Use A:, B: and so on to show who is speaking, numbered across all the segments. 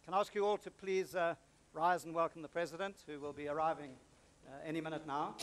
A: Can I ask you all to please rise and welcome the President, who will be arriving any minute now.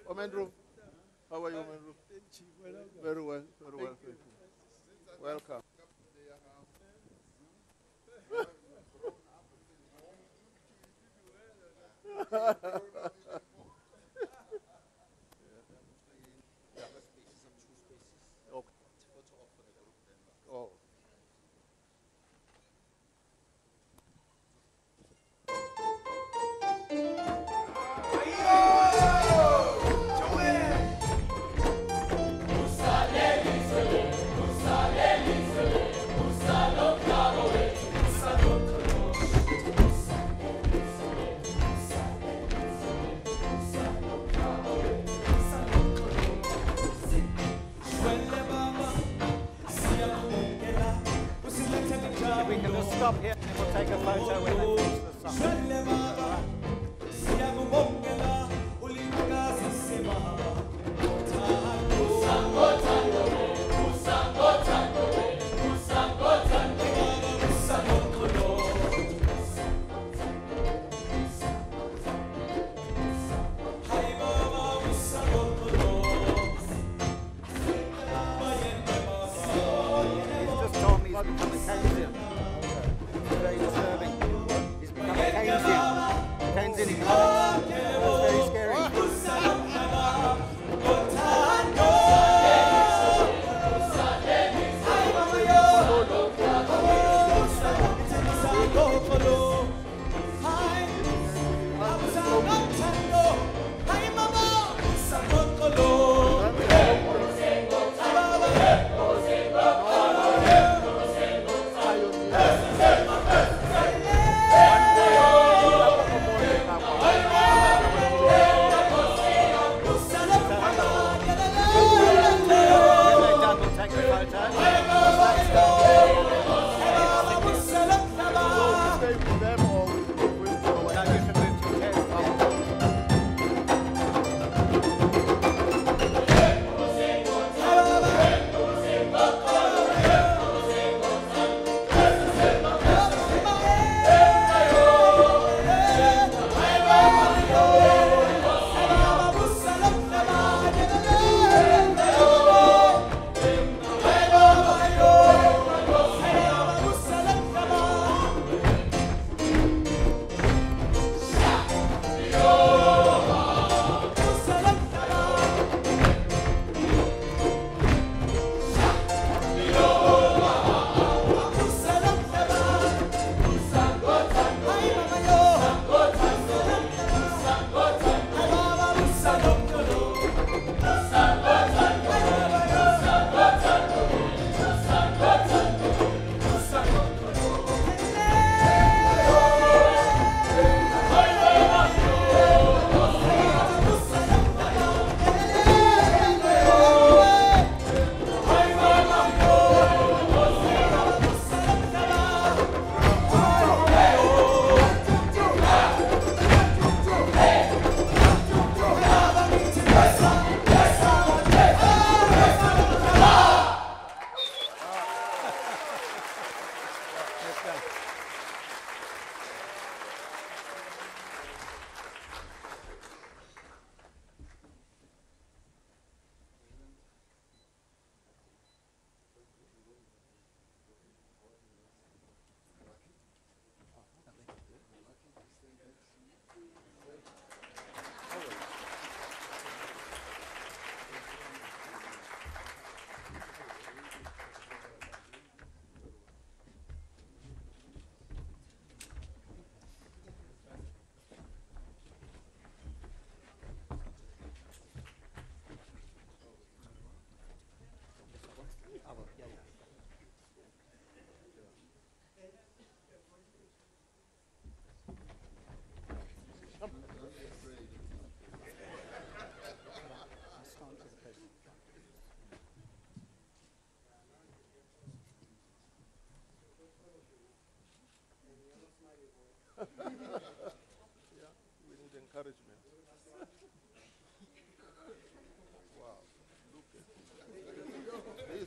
B: Omendru, how are you, Omendru? Very well, very well. Thank you. Welcome. Oh.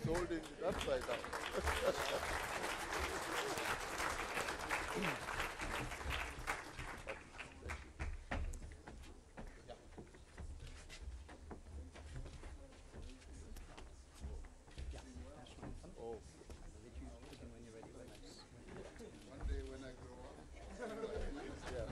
B: holding it upside down.
C: One day when I grow up.
B: Yeah.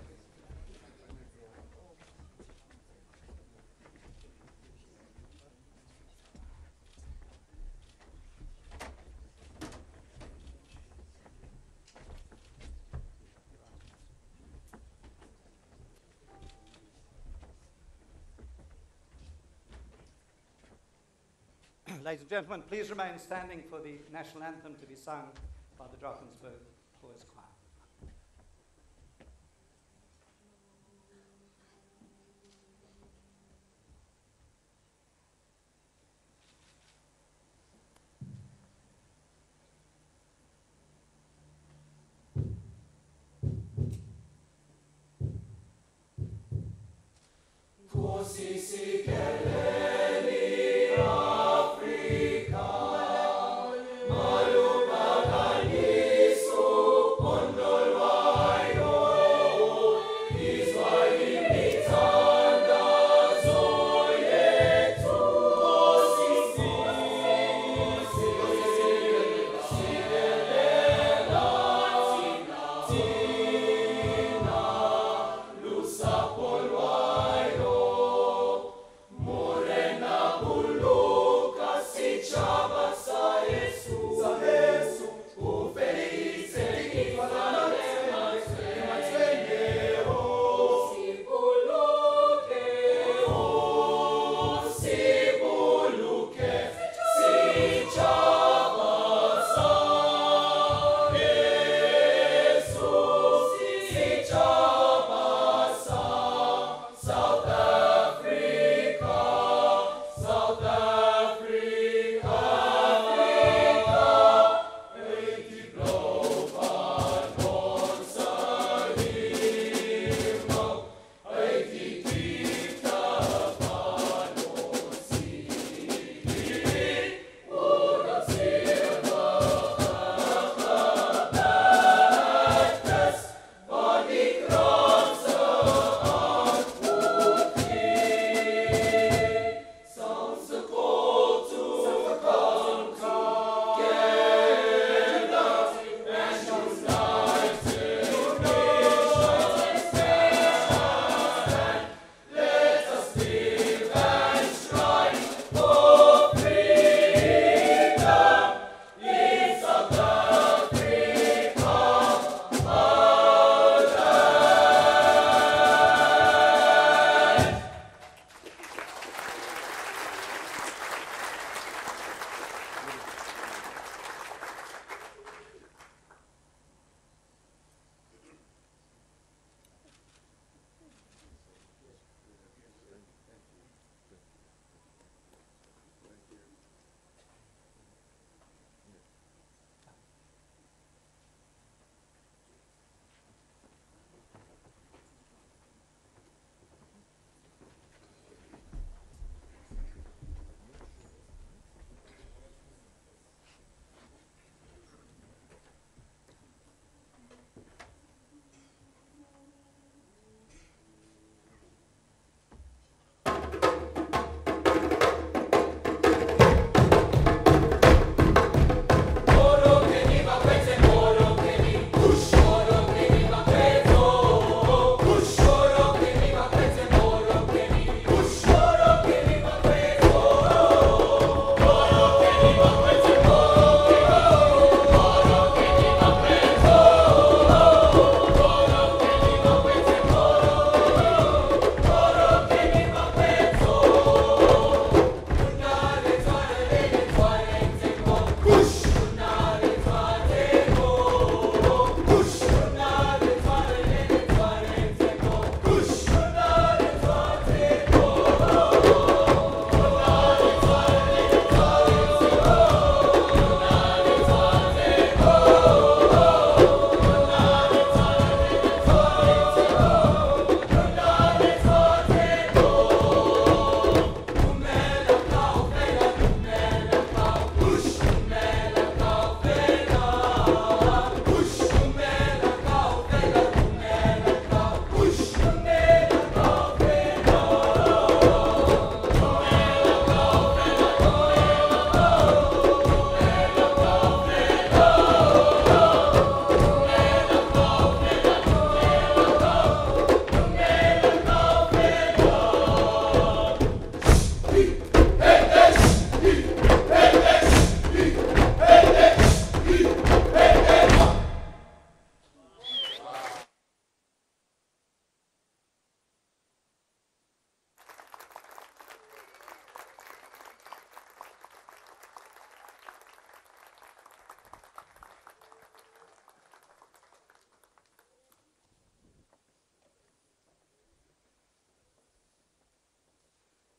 A: Ladies and gentlemen, please remain standing for the National Anthem to be sung by the Drakensburg Boys Choir.
D: More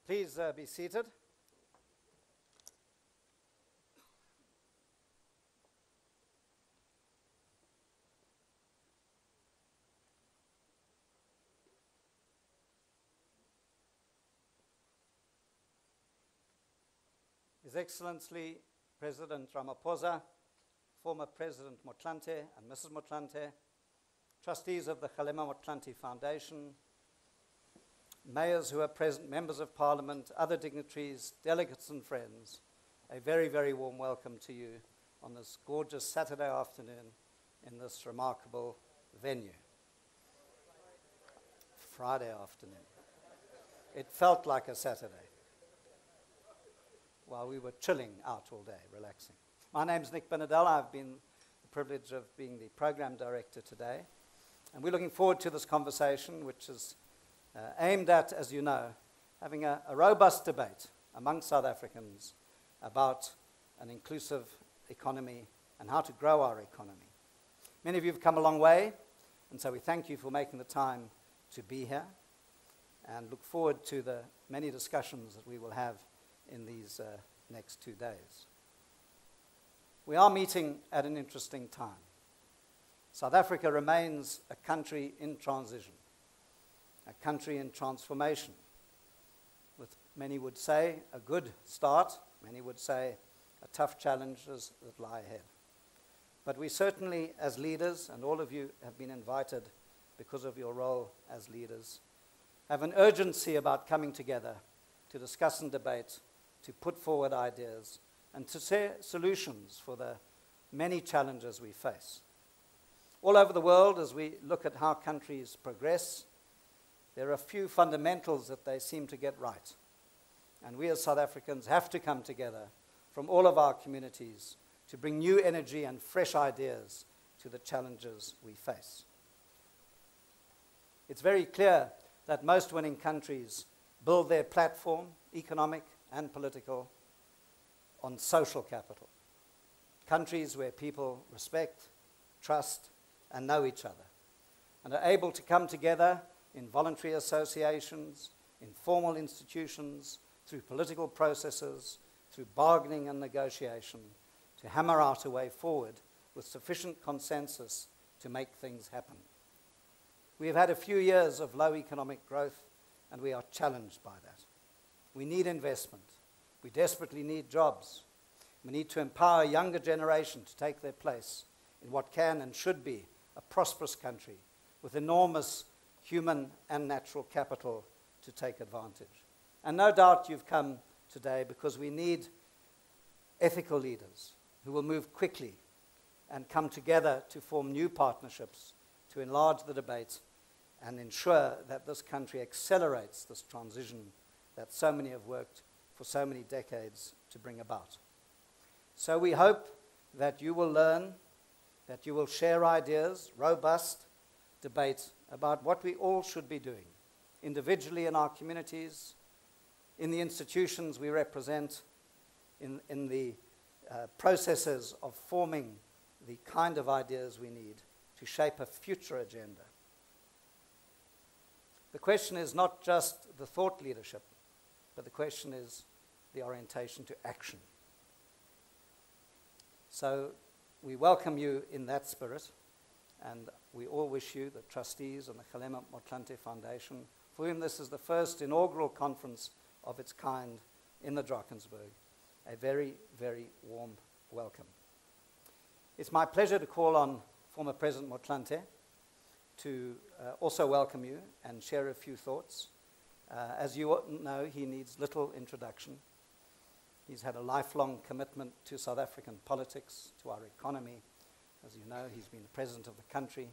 A: Please be seated. His Excellency President Ramaphosa, former President Motlanthe and Mrs. Motlanthe, trustees of the Kgalema Motlanthe Foundation, mayors who are present, members of parliament, other dignitaries, delegates and friends, a very, very warm welcome to you on this gorgeous Saturday afternoon in this remarkable venue. Friday afternoon. It felt like a Saturday while we were chilling out all day, relaxing. My name's Nick Benadell. I've been the privilege of being the program director today. And we're looking forward to this conversation, which is aimed at, as you know, having a robust debate among South Africans about an inclusive economy and how to grow our economy. Many of you have come a long way, and so we thank you for making the time to be here and look forward to the many discussions that we will have in these next 2 days. We are meeting at an interesting time. South Africa remains a country in transition, a country in transformation, with, many would say, a good start, many would say, a tough challenges that lie ahead. But we certainly, as leaders, and all of you have been invited because of your role as leaders, have an urgency about coming together to discuss and debate, to put forward ideas, and to share solutions for the many challenges we face. All over the world, as we look at how countries progress, there are a few fundamentals that they seem to get right. And we as South Africans have to come together from all of our communities to bring new energy and fresh ideas to the challenges we face. It's very clear that most winning countries build their platform, economic and political, on social capital. Countries where people respect, trust, and know each other, and are able to come together in voluntary associations, in formal institutions, through political processes, through bargaining and negotiation, to hammer out a way forward with sufficient consensus to make things happen. We have had a few years of low economic growth, and we are challenged by that. We need investment. We desperately need jobs. We need to empower a younger generation to take their place in what can and should be a prosperous country with enormous human and natural capital to take advantage. And no doubt you've come today because we need ethical leaders who will move quickly and come together to form new partnerships to enlarge the debate and ensure that this country accelerates this transition that so many have worked for so many decades to bring about. So we hope that you will learn, that you will share ideas, robust debate about what we all should be doing, individually in our communities, in the institutions we represent, in the processes of forming the kind of ideas we need to shape a future agenda. The question is not just the thought leadership, but the question is the orientation to action. So we welcome you in that spirit, and we all wish you, the trustees and the Kgalema Motlanthe Foundation, for whom this is the first inaugural conference of its kind in the Drakensburg, a very, very warm welcome. It's my pleasure to call on former President Motlanthe to also welcome you and share a few thoughts. As you know, he needs little introduction. He's had a lifelong commitment to South African politics, to our economy. As you know, he's been the president of the country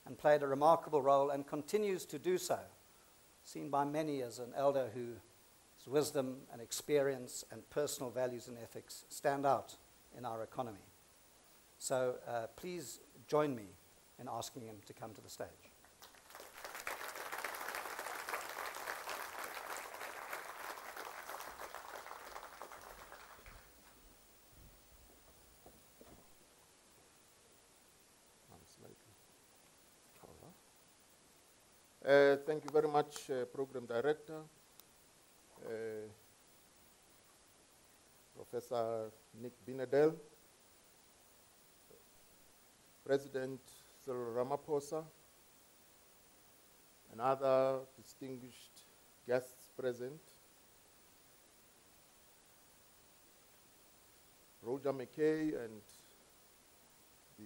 A: and played a remarkable role and continues to do so, seen by many as an elder whose wisdom and experience and personal values and ethics stand out in our economy. So please join me in asking him to come to the stage.
B: Thank you very much, Program Director. Professor Nick Binedell, President Cyril Ramaphosa, and other distinguished guests present, Roger McKay and the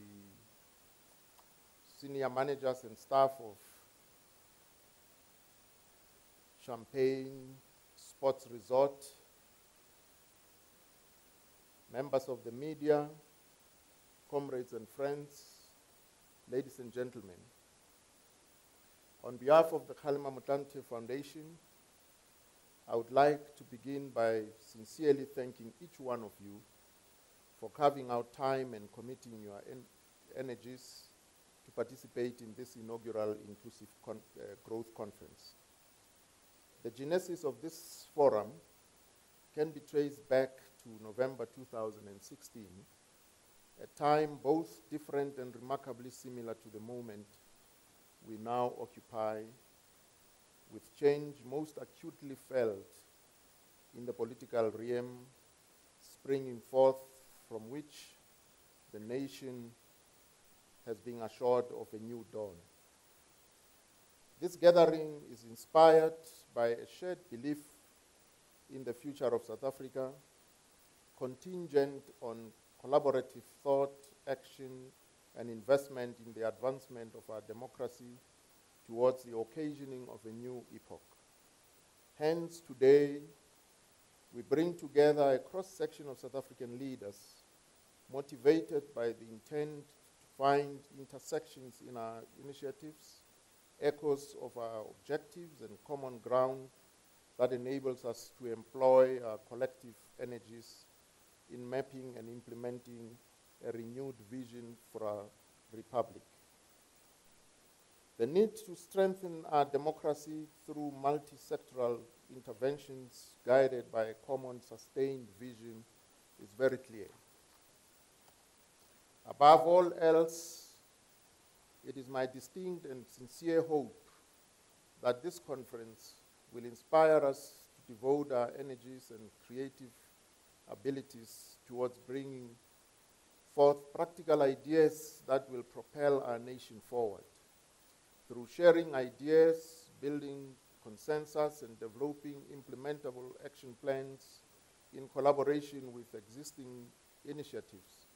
B: senior managers and staff of Champagne Sports Resort, members of the media, comrades and friends, ladies and gentlemen. On behalf of the Kgalema Motlanthe Foundation, I would like to begin by sincerely thanking each one of you for carving out time and committing your energies to participate in this inaugural Inclusive Growth Conference. The genesis of this forum can be traced back to November 2016, a time both different and remarkably similar to the moment we now occupy, with change most acutely felt in the political realm, springing forth from which the nation has been assured of a new dawn. This gathering is inspired by a shared belief in the future of South Africa, contingent on collaborative thought, action, and investment in the advancement of our democracy towards the occasioning of a new epoch. Hence, today, we bring together a cross-section of South African leaders motivated by the intent to find intersections in our initiatives, echoes of our objectives, and common ground that enables us to employ our collective energies in mapping and implementing a renewed vision for our republic. The need to strengthen our democracy through multi-sectoral interventions guided by a common sustained vision is very clear. Above all else, it is my distinct and sincere hope that this conference will inspire us to devote our energies and creative abilities towards bringing forth practical ideas that will propel our nation forward. Through sharing ideas, building consensus, and developing implementable action plans in collaboration with existing initiatives,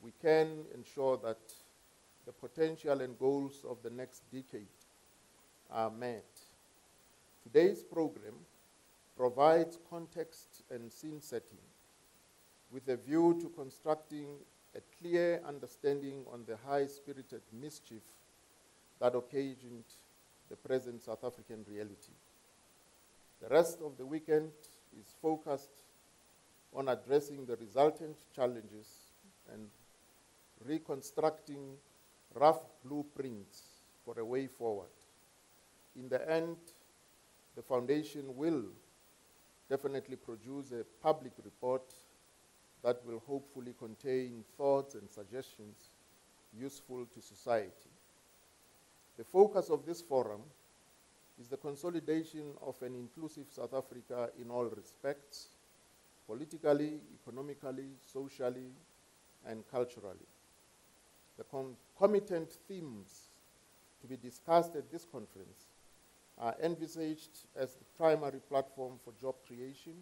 B: we can ensure that the potential and goals of the next decade are met. Today's program provides context and scene setting with a view to constructing a clear understanding on the high-spirited mischief that occasioned the present South African reality. The rest of the weekend is focused on addressing the resultant challenges and reconstructing rough blueprints for a way forward. In the end, the Foundation will definitely produce a public report that will hopefully contain thoughts and suggestions useful to society. The focus of this forum is the consolidation of an inclusive South Africa in all respects, politically, economically, socially, and culturally. The concomitant themes to be discussed at this conference are envisaged as the primary platform for job creation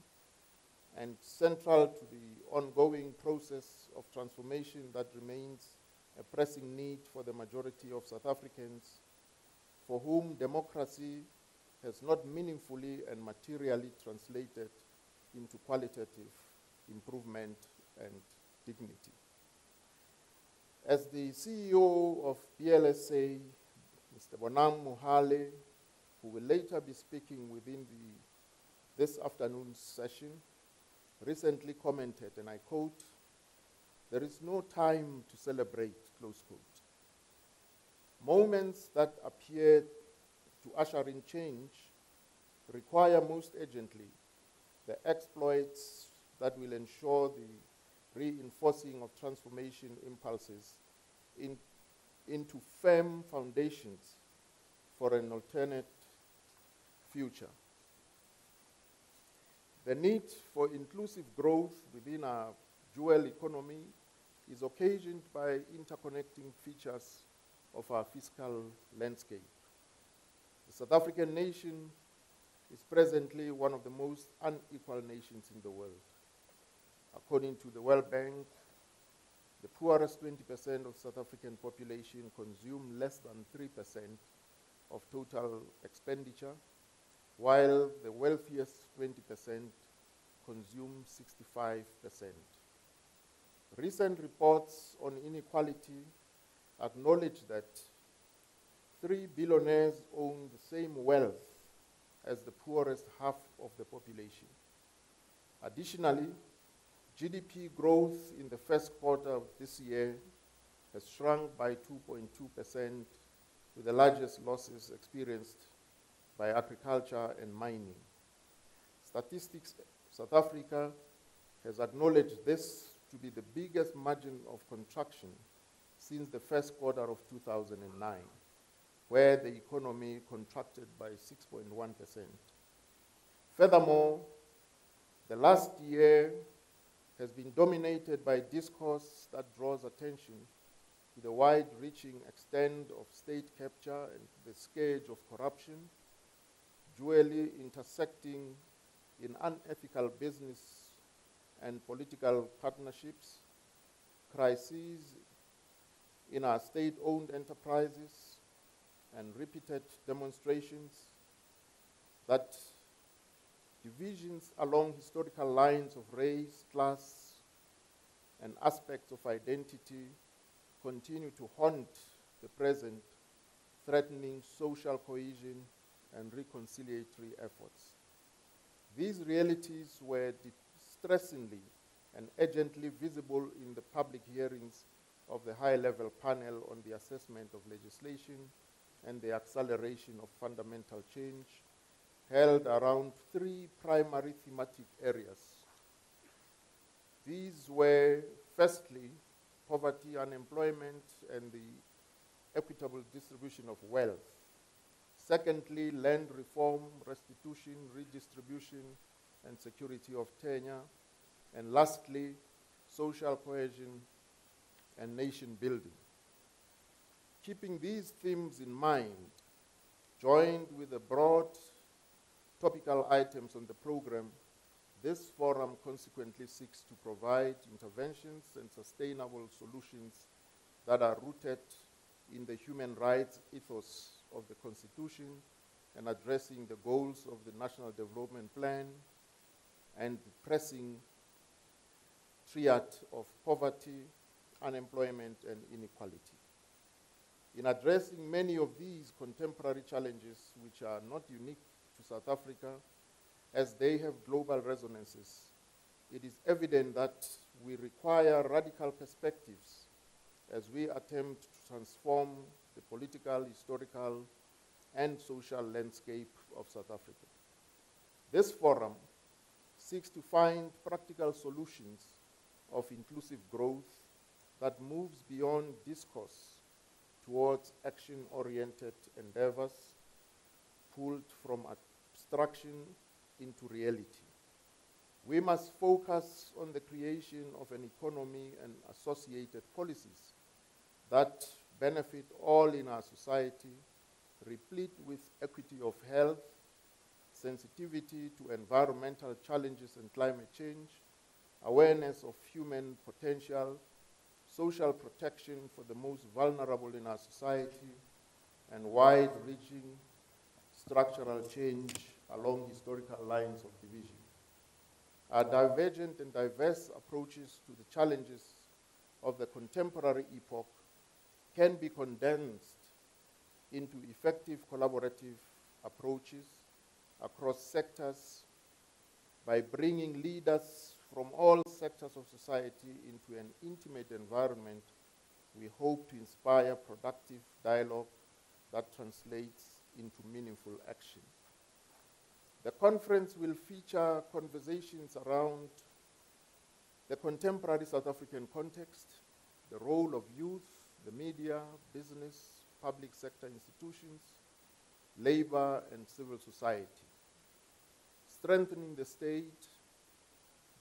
B: and central to the ongoing process of transformation that remains a pressing need for the majority of South Africans for whom democracy has not meaningfully and materially translated into qualitative improvement and dignity. As the CEO of BLSA, Mr. Bonang Mohale, who will later be speaking within this afternoon's session, recently commented, and I quote, "There is no time to celebrate," close quote. Moments that appear to usher in change require most urgently the exploits that will ensure the reinforcing of transformation impulses into firm foundations for an alternate future. The need for inclusive growth within our dual economy is occasioned by interconnecting features of our fiscal landscape. The South African nation is presently one of the most unequal nations in the world. According to the World Bank, the poorest 20% of South African population consume less than 3% of total expenditure, while the wealthiest 20% consume 65%. Recent reports on inequality acknowledge that 3 billionaires own the same wealth as the poorest half of the population. Additionally, GDP growth in the first quarter of this year has shrunk by 2.2%, with the largest losses experienced by agriculture and mining. Statistics South Africa has acknowledged this to be the biggest margin of contraction since the first quarter of 2009, where the economy contracted by 6.1%. Furthermore, the last year has been dominated by discourse that draws attention to the wide-reaching extent of state capture and the scourge of corruption, dually intersecting in unethical business and political partnerships, crises in our state-owned enterprises, and repeated demonstrations that divisions along historical lines of race, class, and aspects of identity continue to haunt the present, threatening social cohesion and reconciliatory efforts. These realities were distressingly and urgently visible in the public hearings of the high-level panel on the assessment of legislation and the acceleration of fundamental change, held around 3 primary thematic areas. These were, firstly, poverty, unemployment, and the equitable distribution of wealth. Secondly, land reform, restitution, redistribution, and security of tenure. And lastly, social cohesion and nation building. Keeping these themes in mind, joined with the broad topical items on the program, this forum consequently seeks to provide interventions and sustainable solutions that are rooted in the human rights ethos of the Constitution and addressing the goals of the National Development Plan and the pressing triad of poverty, unemployment, and inequality. In addressing many of these contemporary challenges, which are not unique to South Africa, as they have global resonances, it is evident that we require radical perspectives as we attempt to transform the political, historical, and social landscape of South Africa. This forum seeks to find practical solutions of inclusive growth that moves beyond discourse towards action-oriented endeavors pulled from abstraction into reality. We must focus on the creation of an economy and associated policies that benefit all in our society, replete with equity of health, sensitivity to environmental challenges and climate change, awareness of human potential, social protection for the most vulnerable in our society, and wide-reaching structural change along historical lines of division. Our divergent and diverse approaches to the challenges of the contemporary epoch can be condensed into effective collaborative approaches across sectors by bringing leaders from all sectors of society into an intimate environment. We hope to inspire productive dialogue that translates into meaningful action. The conference will feature conversations around the contemporary South African context, the role of youth, the media, business, public sector institutions, labor, and civil society, strengthening the state,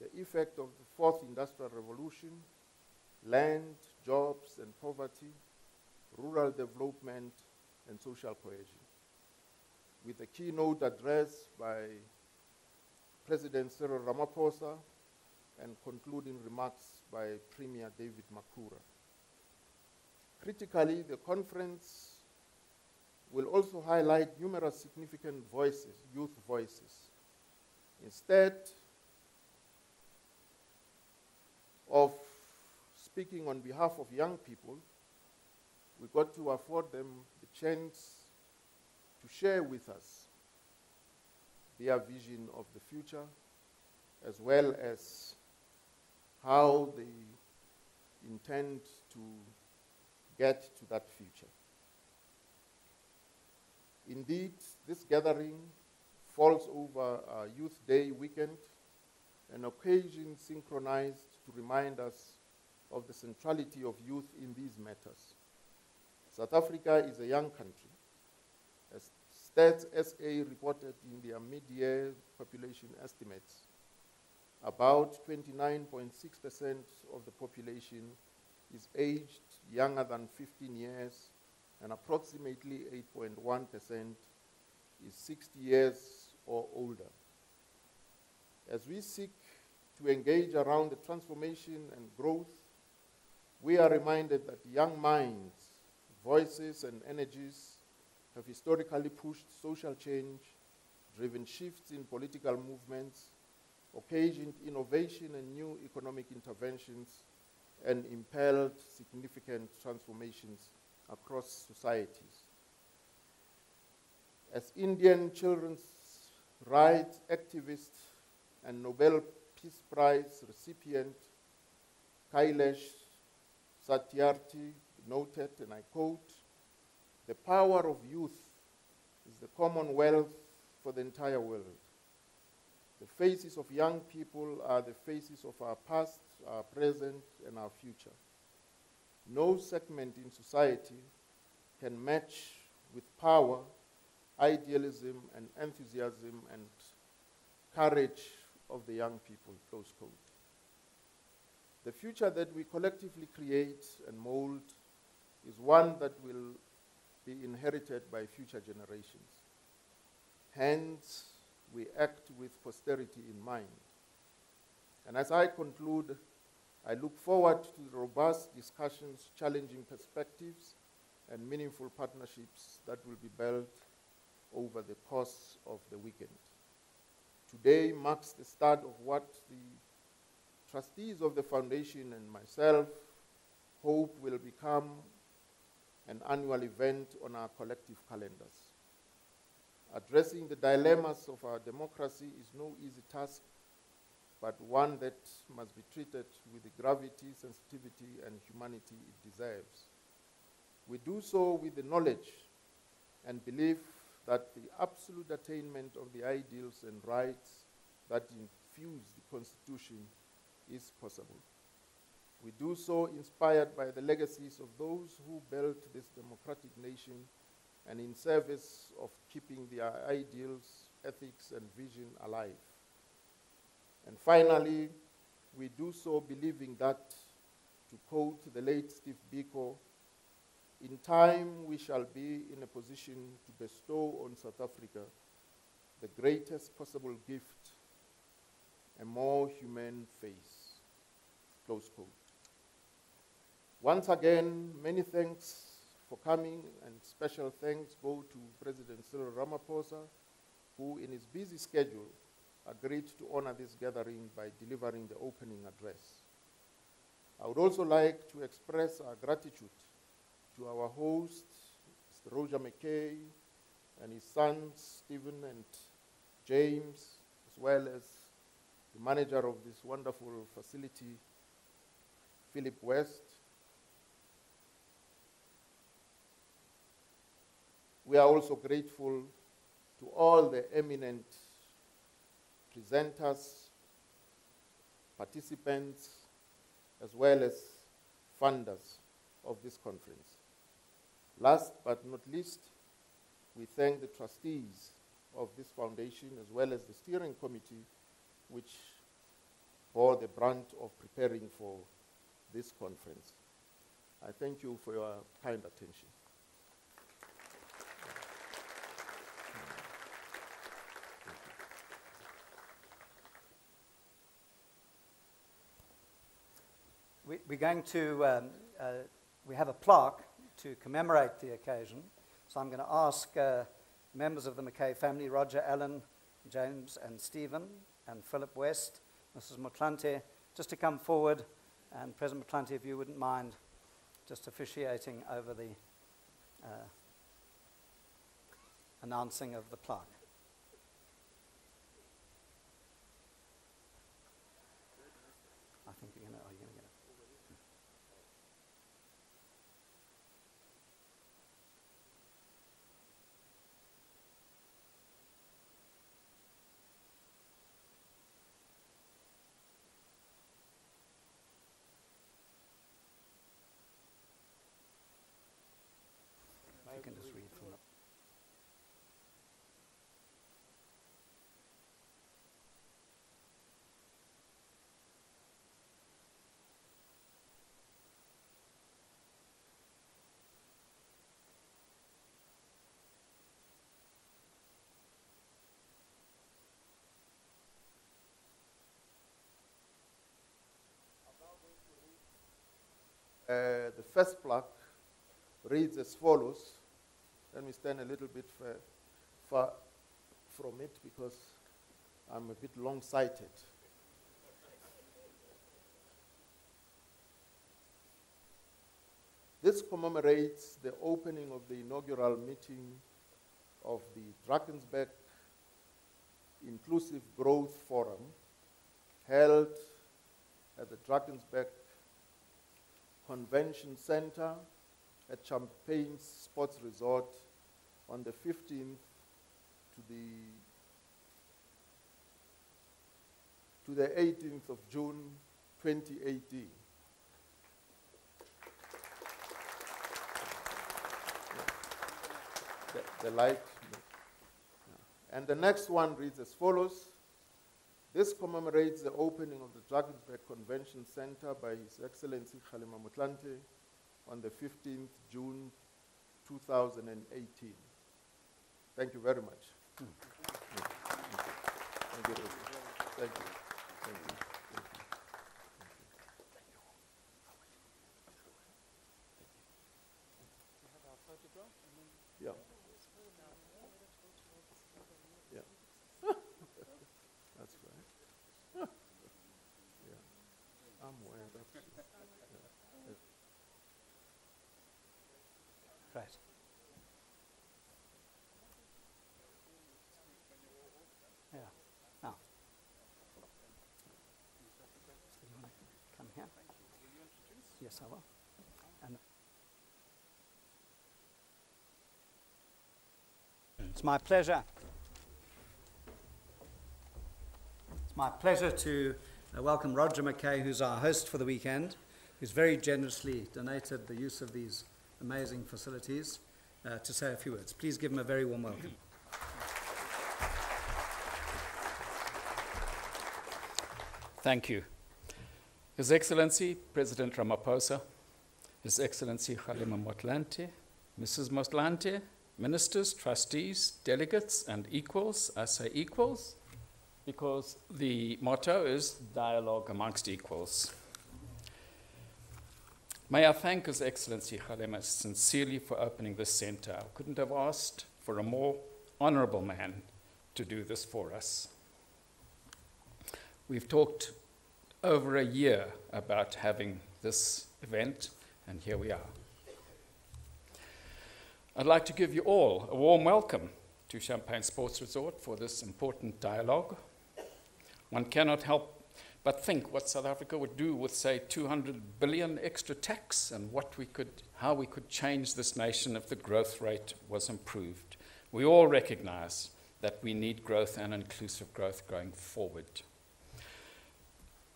B: the effect of the fourth industrial revolution, land, jobs and poverty, rural development and social cohesion, with a keynote address by President Cyril Ramaphosa and concluding remarks by Premier David Makura. Critically, the conference will also highlight numerous significant voices, youth voices. Instead of speaking on behalf of young people, we got to afford them the chance to share with us their vision of the future, as well as how they intend to get to that future. Indeed, this gathering falls over a Youth Day weekend, an occasion synchronized to remind us of the centrality of youth in these matters. South Africa is a young country. As Stats SA reported in their mid-year population estimates, about 29.6% of the population is aged younger than 15 years, and approximately 8.1% is 60 years or older. As we seek to engage around the transformation and growth, we are reminded that young minds, voices, and energies have historically pushed social change, driven shifts in political movements, occasioned innovation and new economic interventions, and impelled significant transformations across societies. As Indian children's rights activist and Nobel Peace Prize recipient Kailash Satyarthi noted, and I quote, "The power of youth is the commonwealth for the entire world. The faces of young people are the faces of our past, our present, and our future. No segment in society can match with power, idealism, and enthusiasm and courage of the young people," close quote. The future that we collectively create and mold is one that will be inherited by future generations. Hence, we act with posterity in mind. And as I conclude, I look forward to the robust discussions, challenging perspectives, and meaningful partnerships that will be built over the course of the weekend. Today marks the start of what the trustees of the foundation and myself hope will become an annual event on our collective calendars. Addressing the dilemmas of our democracy is no easy task, but one that must be treated with the gravity, sensitivity, and humanity it deserves. We do so with the knowledge and belief that the absolute attainment of the ideals and rights that infuse the Constitution is possible. We do so inspired by the legacies of those who built this democratic nation and in service of keeping their ideals, ethics, and vision alive. And finally, we do so believing that, to quote the late Steve Biko, "In time we shall be in a position to bestow on South Africa the greatest possible gift, a more humane face," close quote. Once again, many thanks for coming, and special thanks go to President Cyril Ramaphosa, who in his busy schedule agreed to honor this gathering by delivering the opening address. I would also like to express our gratitude to our host, Mr. Roger McKay, and his sons, Stephen and James, as well as the manager of this wonderful facility, Philip West. We are also grateful to all the eminent presenters, participants, as well as funders of this conference. Last but not least, we thank the trustees of this foundation as well as the steering committee, which bore the brunt of preparing for this conference. I thank you for your kind attention.
A: We're going to, we have a plaque to commemorate the occasion. So I'm going to ask members of the Mackay family, Roger, Alan, James and Stephen and Philip West, Mrs. Motlanthe, just to come forward. And President Motlanthe, if you wouldn't mind just officiating over the announcing of the plaque. I think you're going to, are you going to get it? You can just read from it.
B: The first plaque reads as follows. Let me stand a little bit far from it because I'm a bit long-sighted. This commemorates the opening of the inaugural meeting of the Drakensburg Inclusive Growth Forum held at the Drakensburg Convention Center at Champagne's Sports Resort on the 15th to the 18th of June 2018. The light. And the next one reads as follows. This commemorates the opening of the Drakensburg Convention Center by His Excellency Kgalema Motlanthe on the 15th June 2018. Thank you very much. Thank you. Thank you. Thank you. Thank you. Yeah. Yeah. That's right. Yeah. I'm aware of that. Yeah.
A: Right. Yeah. Now. So you want to come here? Yes, I will. And it's my pleasure. It's my pleasure to welcome Roger Mackay, who's our host for the weekend, who's very generously donated the use of these amazing facilities, to say a few words. Please give him a very warm welcome.
D: Thank you. His Excellency, President Ramaphosa, His Excellency Kgalema Motlanthe, Mrs. Motlanthe, ministers, trustees, delegates, and equals. I say equals because the motto is dialogue amongst equals. May I thank His Excellency Kgalema sincerely for opening this center. I couldn't have asked for a more honorable man to do this for us. We've talked over a year about having this event, and here we are. I'd like to give you all a warm welcome to Champagne Sports Resort for this important dialogue. One cannot help but think what South Africa would do with, say, 200 billion extra tax and how we could change this nation if the growth rate was improved. We all recognize that we need growth and inclusive growth going forward.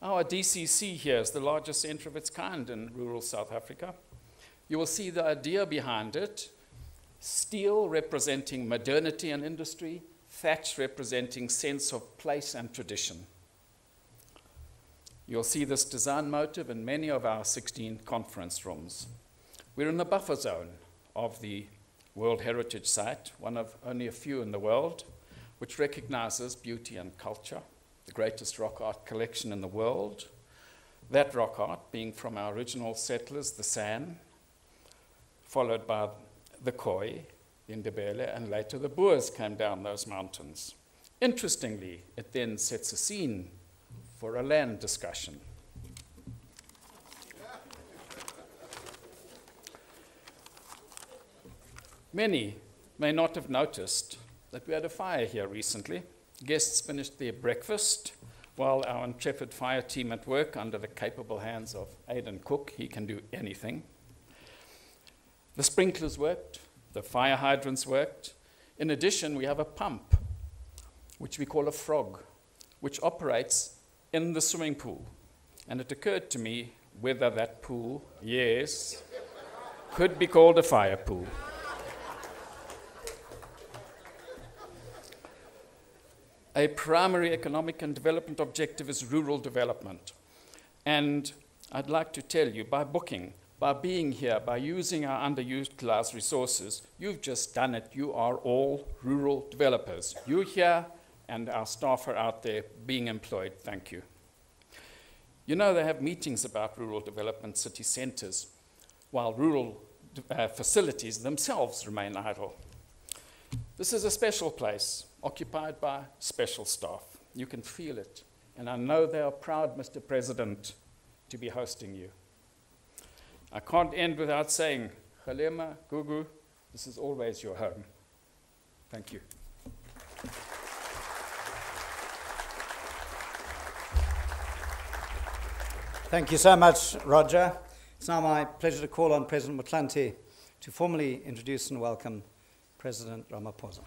D: Our DCC here is the largest centre of its kind in rural South Africa. You will see the idea behind it: steel representing modernity and industry, thatch representing sense of place and tradition. You'll see this design motive in many of our 16 conference rooms. We're in the buffer zone of the World Heritage Site, one of only a few in the world, which recognizes beauty and culture, the greatest rock art collection in the world. That rock art being from our original settlers, the San, followed by the Khoi, the Ndebele, and later the Boers came down those mountains. Interestingly, it then sets a scene for a land discussion. Many may not have noticed that we had a fire here recently. Guests finished their breakfast while our intrepid fire team at work under the capable hands of Aidan Cook. He can do anything. The sprinklers worked, the fire hydrants worked. In addition, we have a pump, which we call a frog, which operates in the swimming pool. And it occurred to me whether that pool, yes, could be called a fire pool. A primary economic and development objective is rural development. And I'd like to tell you, by being here, by using our underutilized resources, you've just done it. You are all rural developers. You here and our staff are out there being employed. Thank you. You know, they have meetings about rural development city centers, while rural facilities themselves remain idle. This is a special place, occupied by special staff. You can feel it. And I know they are proud, Mr. President, to be hosting you. I can't end without saying, Kgalema, Gugu, this is always your home. Thank you.
A: Thank you so much, Roger. It's now my pleasure to call on President Motlanthe to formally introduce and welcome President Ramaphosa.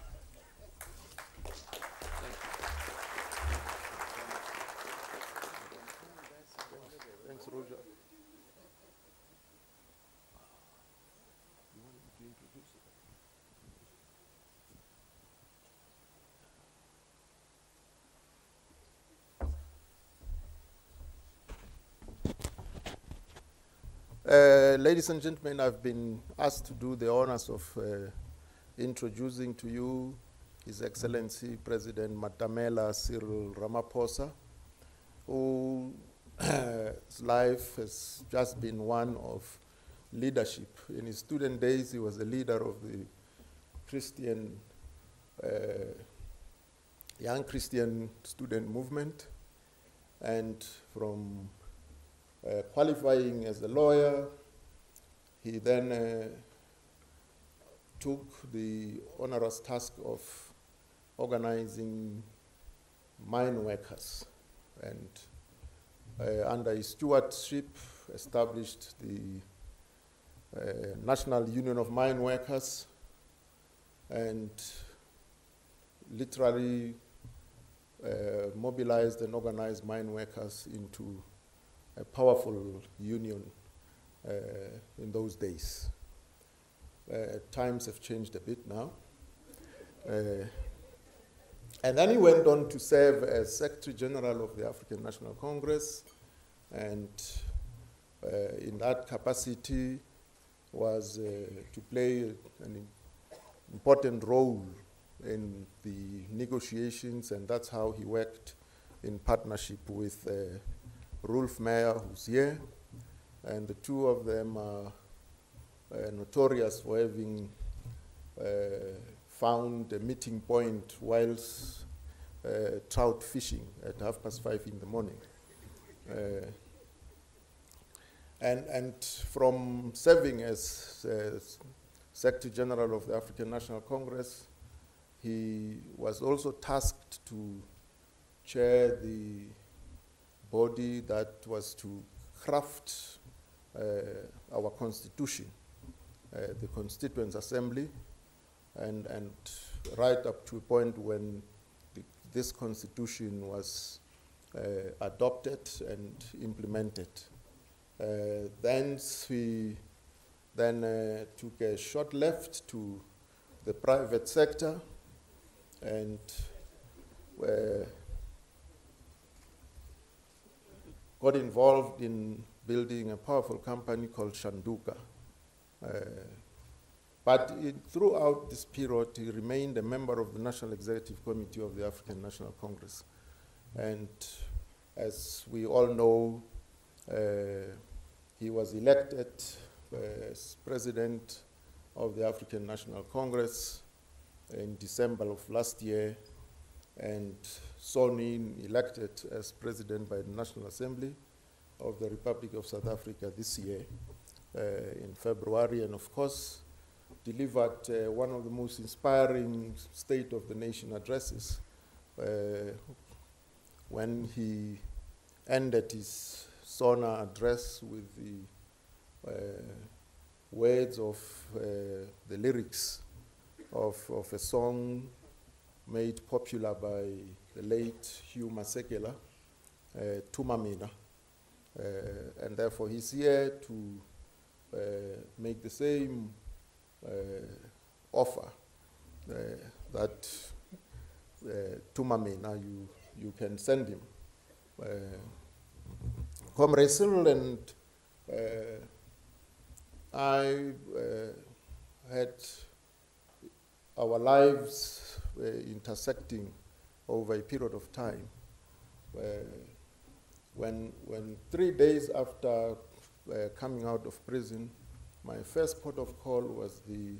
B: Thanks, Roger. Ladies and gentlemen, I've been asked to do the honors of introducing to you His Excellency President Matamela Cyril Ramaphosa, whose life has just been one of leadership. In his student days, he was a leader of the young Christian student movement, and from qualifying as a lawyer, he then took the onerous task of organizing mine workers, and under his stewardship established the National Union of Mine Workers, and literally mobilized and organized mine workers into a powerful union in those days. Times have changed a bit now. And then he went on to serve as Secretary General of the African National Congress, and in that capacity was to play an important role in the negotiations, and that's how he worked in partnership with Rolf Meyer, who's here, and the two of them are notorious for having found a meeting point whilst trout fishing at 5:30 in the morning. And from serving as Secretary General of the African National Congress, he was also tasked to chair the body that was to craft our constitution, the Constituent Assembly, and right up to a point when this constitution was adopted and implemented. Thence we then took a short left to the private sector, and got involved in building a powerful company called Shanduka. But throughout this period, he remained a member of the National Executive Committee of the African National Congress. And as we all know, he was elected as president of the African National Congress in December of last year, and sworn in, elected as president by the National Assembly of the Republic of South Africa this year in February, and of course delivered one of the most inspiring State of the Nation addresses when he ended his SONA address with the words of the lyrics of a song made popular by the late Hugh Masekela, Tumamina. And therefore he's here to make the same offer that Tumamina, you can send him. Comrade Cyril and I had our lives intersecting over a period of time. When 3 days after coming out of prison, my first port of call was the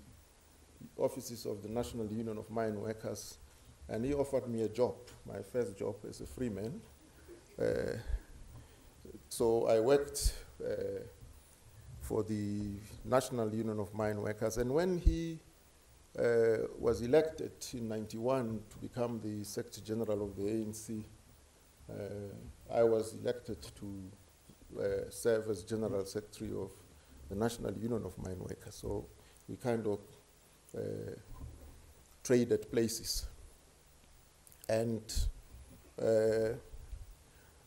B: offices of the National Union of Mine Workers, and he offered me a job, my first job as a free man. So I worked for the National Union of Mine Workers, and when he was elected in '91 to become the Secretary General of the ANC, I was elected to serve as General Secretary of the National Union of Mine Workers. So we kind of traded places. And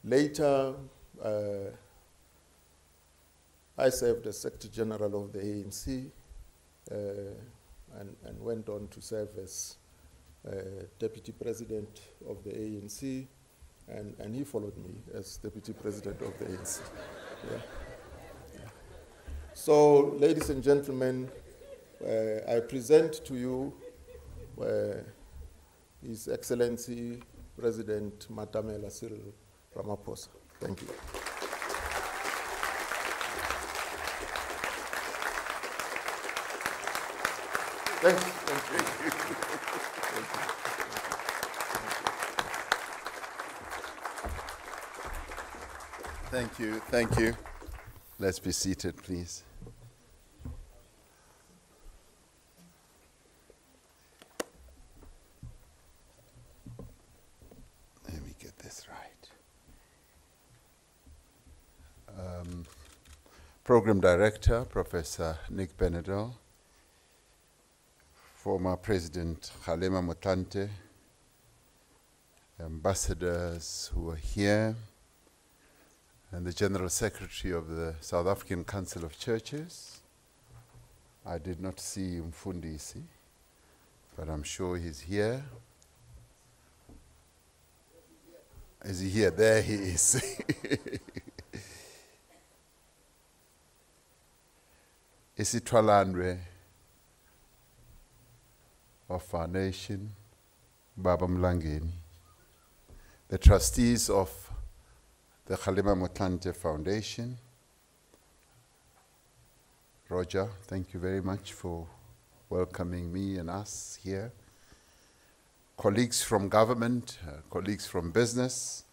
B: later, I served as Secretary General of the ANC and went on to serve as Deputy President of the ANC, and he followed me as Deputy President of the ANC. Yeah. Yeah. So, ladies and gentlemen, I present to you His Excellency President Matamela Cyril Ramaphosa. Thank you. Thank you.
C: Thank you. Thank you. Let's be seated, please. Let me get this right. Program Director, Professor Nick Benedel, former President Kgalema Motlanthe, ambassadors who are here, and the General Secretary of the South African Council of Churches. I did not see Mfundisi, but I'm sure he's here. Is he here? There he is. Isitwalandwe of our nation, Baba Mlangeni, the trustees of the Kgalema Motlanthe Foundation. Roger, thank you very much for welcoming me and us here. Colleagues from government, colleagues from business,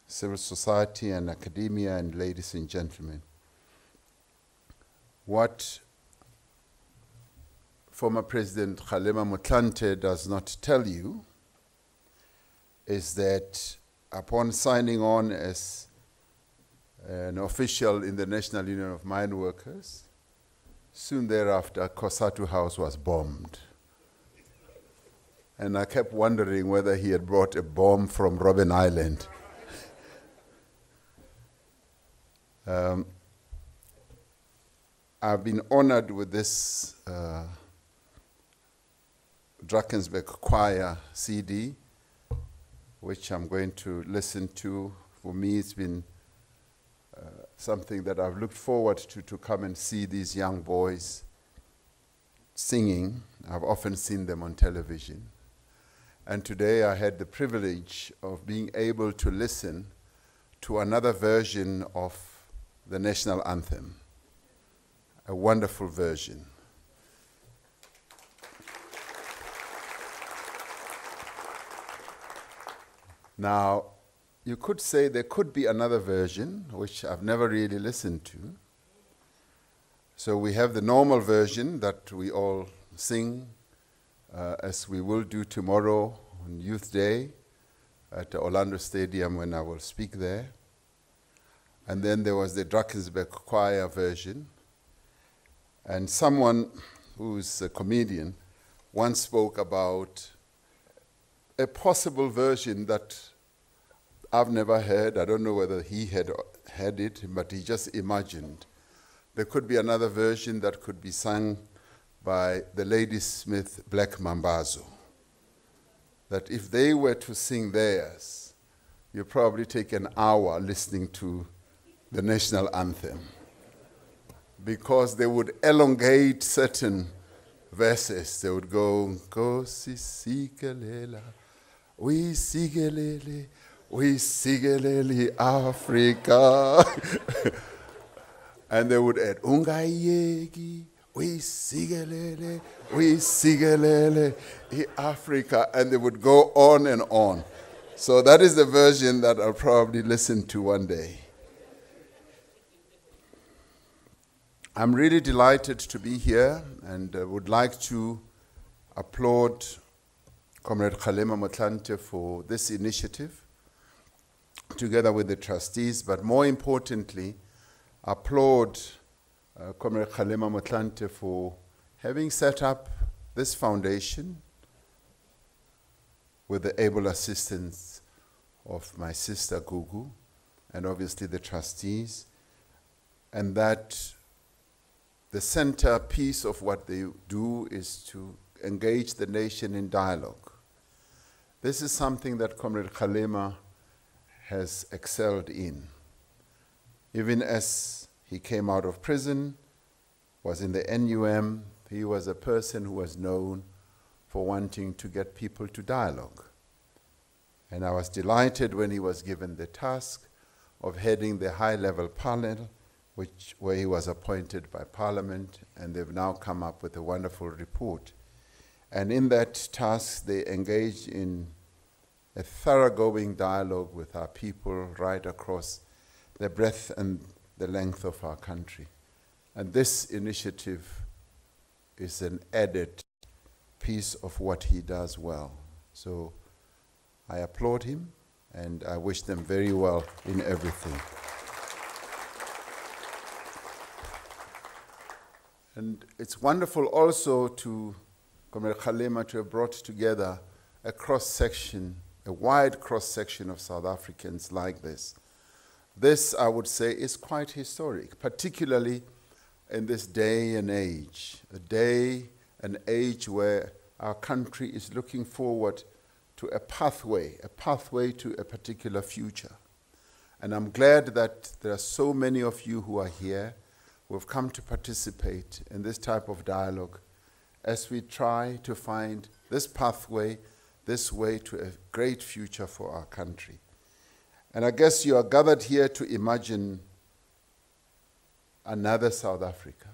C: civil society and academia, and ladies and gentlemen. What former President Kgalema Motlanthe does not tell you is that upon signing on as an official in the National Union of Mine Workers, soon thereafter, Kosatu House was bombed. And I kept wondering whether he had brought a bomb from Robben Island. I've been honored with this Drakensburg choir CD, which I'm going to listen to For me, it's been something that I've looked forward to come and see these young boys singing. I've often seen them on television. And today I had the privilege of being able to listen to another version of the National Anthem, a wonderful version. Now, you could say there could be another version, which I've never really listened to. So we have the normal version that we all sing, as we will do tomorrow on Youth Day at the Orlando Stadium when I will speak there. And then there was the Drakensburg choir version. And someone who's a comedian once spoke about a possible version that I've never heard. I don't know whether he had had it, but he just imagined. There could be another version that could be sung by the Ladysmith Black Mambazo. That if they were to sing theirs, you probably take an hour listening to the National Anthem, because they would elongate certain verses. They would go, Sisikelela, we sigelele Africa. And they would add, Ungayegi, we sigelele Africa. And they would go on and on. So that is the version that I'll probably listen to one day. I'm really delighted to be here, and would like to applaud Comrade Kgalema Motlanthe for this initiative, together with the trustees, but more importantly, applaud Comrade Kgalema Motlanthe for having set up this foundation with the able assistance of my sister Gugu, and obviously the trustees, and that the centerpiece of what they do is to engage the nation in dialogue. This is something that Comrade Kgalema has excelled in. Even as he came out of prison, was in the NUM, he was a person who was known for wanting to get people to dialogue. And I was delighted when he was given the task of heading the high-level panel, where he was appointed by Parliament, and they've now come up with a wonderful report. And in that task, they engaged in a thoroughgoing dialogue with our people right across the breadth and the length of our country. And this initiative is an added piece of what he does well. So I applaud him, and I wish them very well in everything. And it's wonderful also to Comrade Kgalema to have brought together a cross-section, a wide cross-section of South Africans like this. This, I would say, is quite historic, particularly in this day and age, an age where our country is looking forward to a pathway to a particular future. And I'm glad that there are so many of you who are here, who have come to participate in this type of dialogue as we try to find this pathway, this way to a great future for our country. And I guess you are gathered here to imagine another South Africa,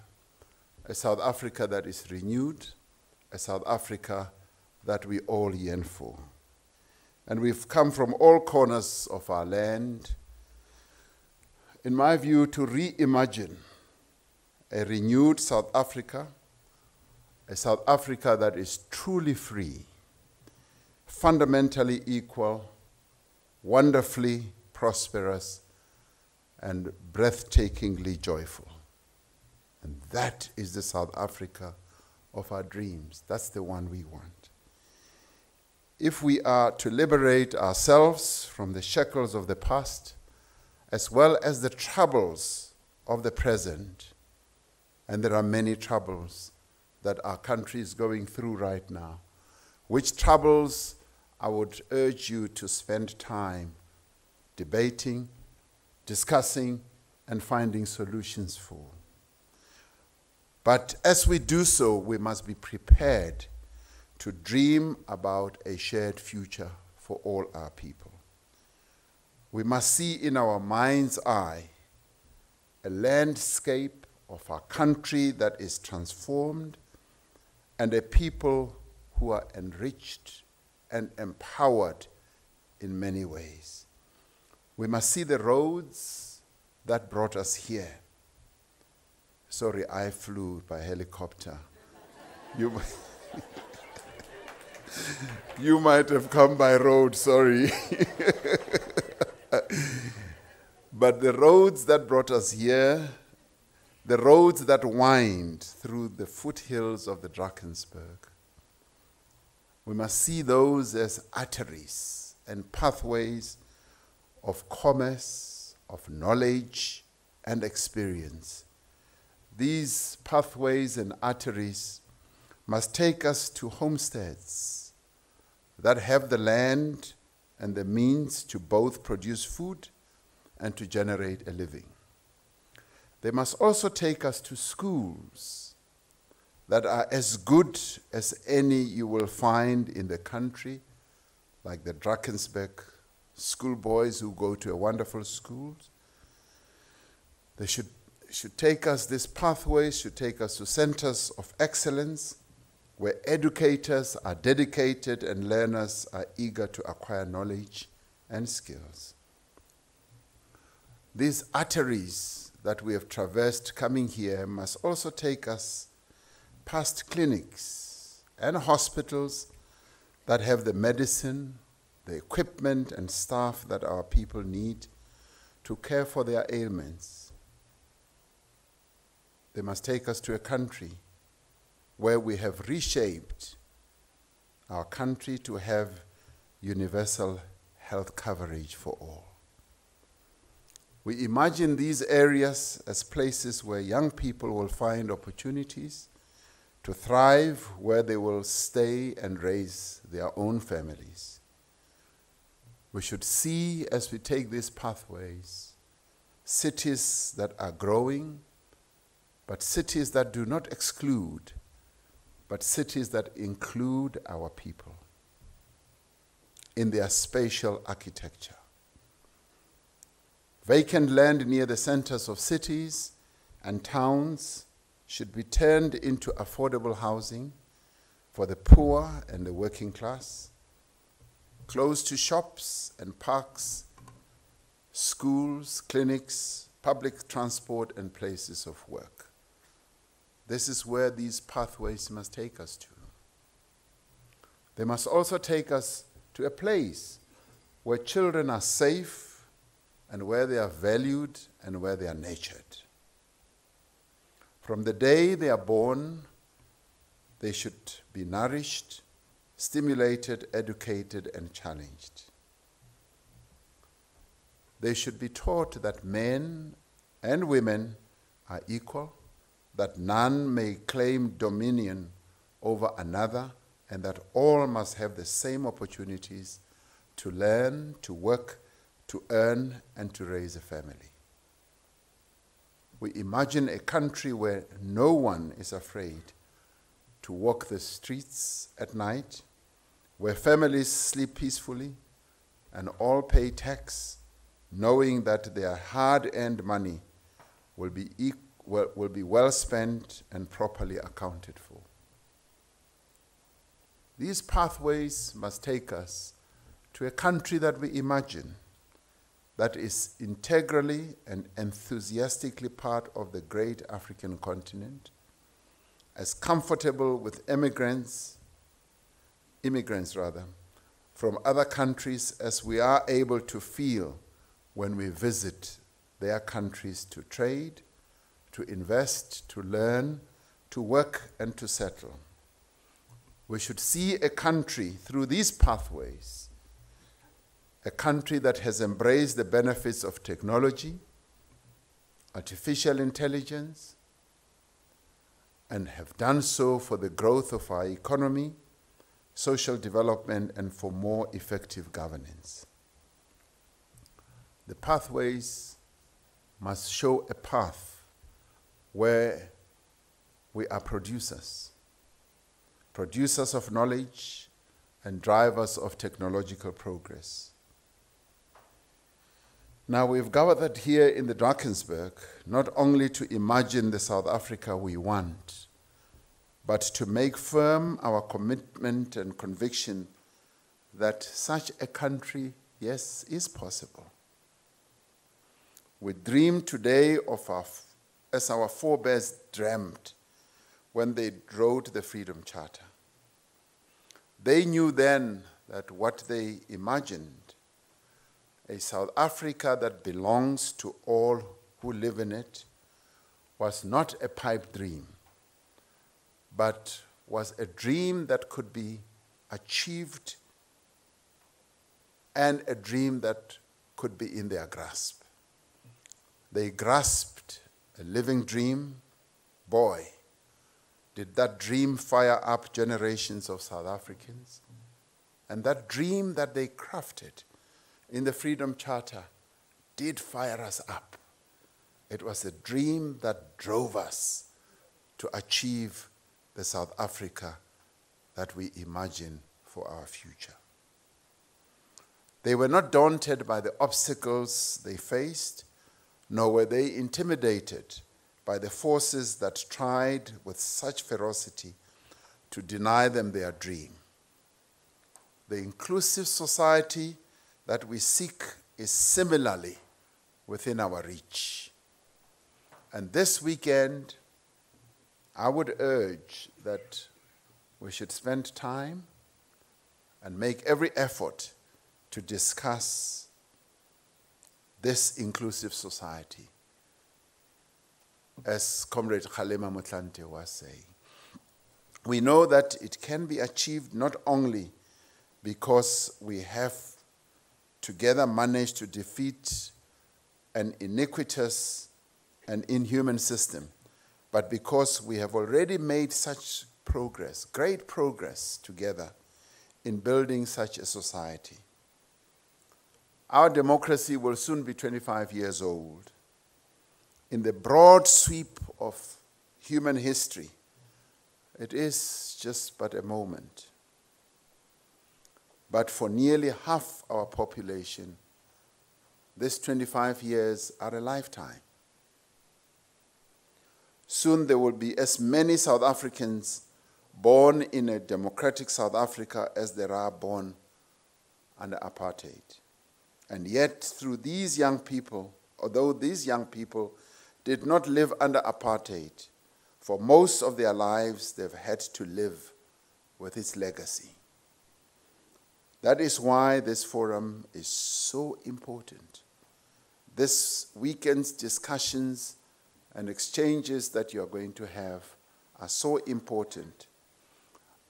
C: a South Africa that is renewed, a South Africa that we all yearn for. And we've come from all corners of our land, in my view, to reimagine a renewed South Africa, a South Africa that is truly free, fundamentally equal, wonderfully prosperous, and breathtakingly joyful. And that is the South Africa of our dreams. That's the one we want. If we are to liberate ourselves from the shackles of the past, as well as the troubles of the present, and there are many troubles that our country is going through right now, which troubles I would urge you to spend time debating, discussing, and finding solutions for. But as we do so, we must be prepared to dream about a shared future for all our people. We must see in our mind's eye a landscape of our country that is transformed and a people who are enriched and empowered in many ways. We must see the roads that brought us here. Sorry, I flew by helicopter. You might have come by road, sorry. But the roads that brought us here, the roads that wind through the foothills of the Drakensburg, we must see those as arteries and pathways of commerce, of knowledge, and experience. These pathways and arteries must take us to homesteads that have the land and the means to both produce food and to generate a living. They must also take us to schools that are as good as any you will find in the country, like the Drakensburg schoolboys who go to a wonderful school. They should take us, this pathway should take us to centers of excellence where educators are dedicated and learners are eager to acquire knowledge and skills. These arteries that we have traversed coming here must also take us past clinics and hospitals that have the medicine, the equipment and staff that our people need to care for their ailments. They must take us to a country where we have reshaped our country to have universal health coverage for all. We imagine these areas as places where young people will find opportunities to thrive, where they will stay and raise their own families. We should see, as we take these pathways, cities that are growing, but cities that do not exclude, but cities that include our people in their spatial architecture. Vacant land near the centers of cities and towns should be turned into affordable housing for the poor and the working class, close to shops and parks, schools, clinics, public transport, and places of work. This is where these pathways must take us to. They must also take us to a place where children are safe and where they are valued and where they are nurtured. From the day they are born, they should be nourished, stimulated, educated, and challenged. They should be taught that men and women are equal, that none may claim dominion over another, and that all must have the same opportunities to learn, to work, to earn, and to raise a family. We imagine a country where no one is afraid to walk the streets at night, where families sleep peacefully and all pay tax, knowing that their hard-earned money will be well spent and properly accounted for. These pathways must take us to a country that we imagine that is integrally and enthusiastically part of the great African continent, as comfortable with immigrants from other countries as we are able to feel when we visit their countries to trade, to invest, to learn, to work, and to settle. We should see a country through these pathways, a country that has embraced the benefits of technology, artificial intelligence, and have done so for the growth of our economy, social development, and for more effective governance. The pathways must show a path where we are producers of knowledge and drivers of technological progress. Now, we've gathered here in the Drakensburg not only to imagine the South Africa we want, but to make firm our commitment and conviction that such a country, yes, is possible. We dream today as our forebears dreamt when they wrote the Freedom Charter. They knew then that what they imagined, a South Africa that belongs to all who live in it, was not a pipe dream, but was a dream that could be achieved and a dream that could be in their grasp. They grasped a living dream. Boy, did that dream fire up generations of South Africans. And that dream that they crafted in the Freedom Charter did fire us up. It was a dream that drove us to achieve the South Africa that we imagine for our future. They were not daunted by the obstacles they faced, nor were they intimidated by the forces that tried with such ferocity to deny them their dream. The inclusive society that we seek is similarly within our reach. And this weekend, I would urge that we should spend time and make every effort to discuss this inclusive society, as Comrade Kgalema Motlanthe was saying. We know that it can be achieved not only because we have together managed to defeat an iniquitous and inhuman system, but because we have already made such progress, great progress together in building such a society. Our democracy will soon be 25 years old. In the broad sweep of human history, it is just but a moment. But for nearly half our population, these 25 years are a lifetime. Soon there will be as many South Africans born in a democratic South Africa as there are born under apartheid. And yet, through these young people, although these young people did not live under apartheid, for most of their lives they've had to live with its legacy. That is why this forum is so important. This weekend's discussions and exchanges that you're going to have are so important,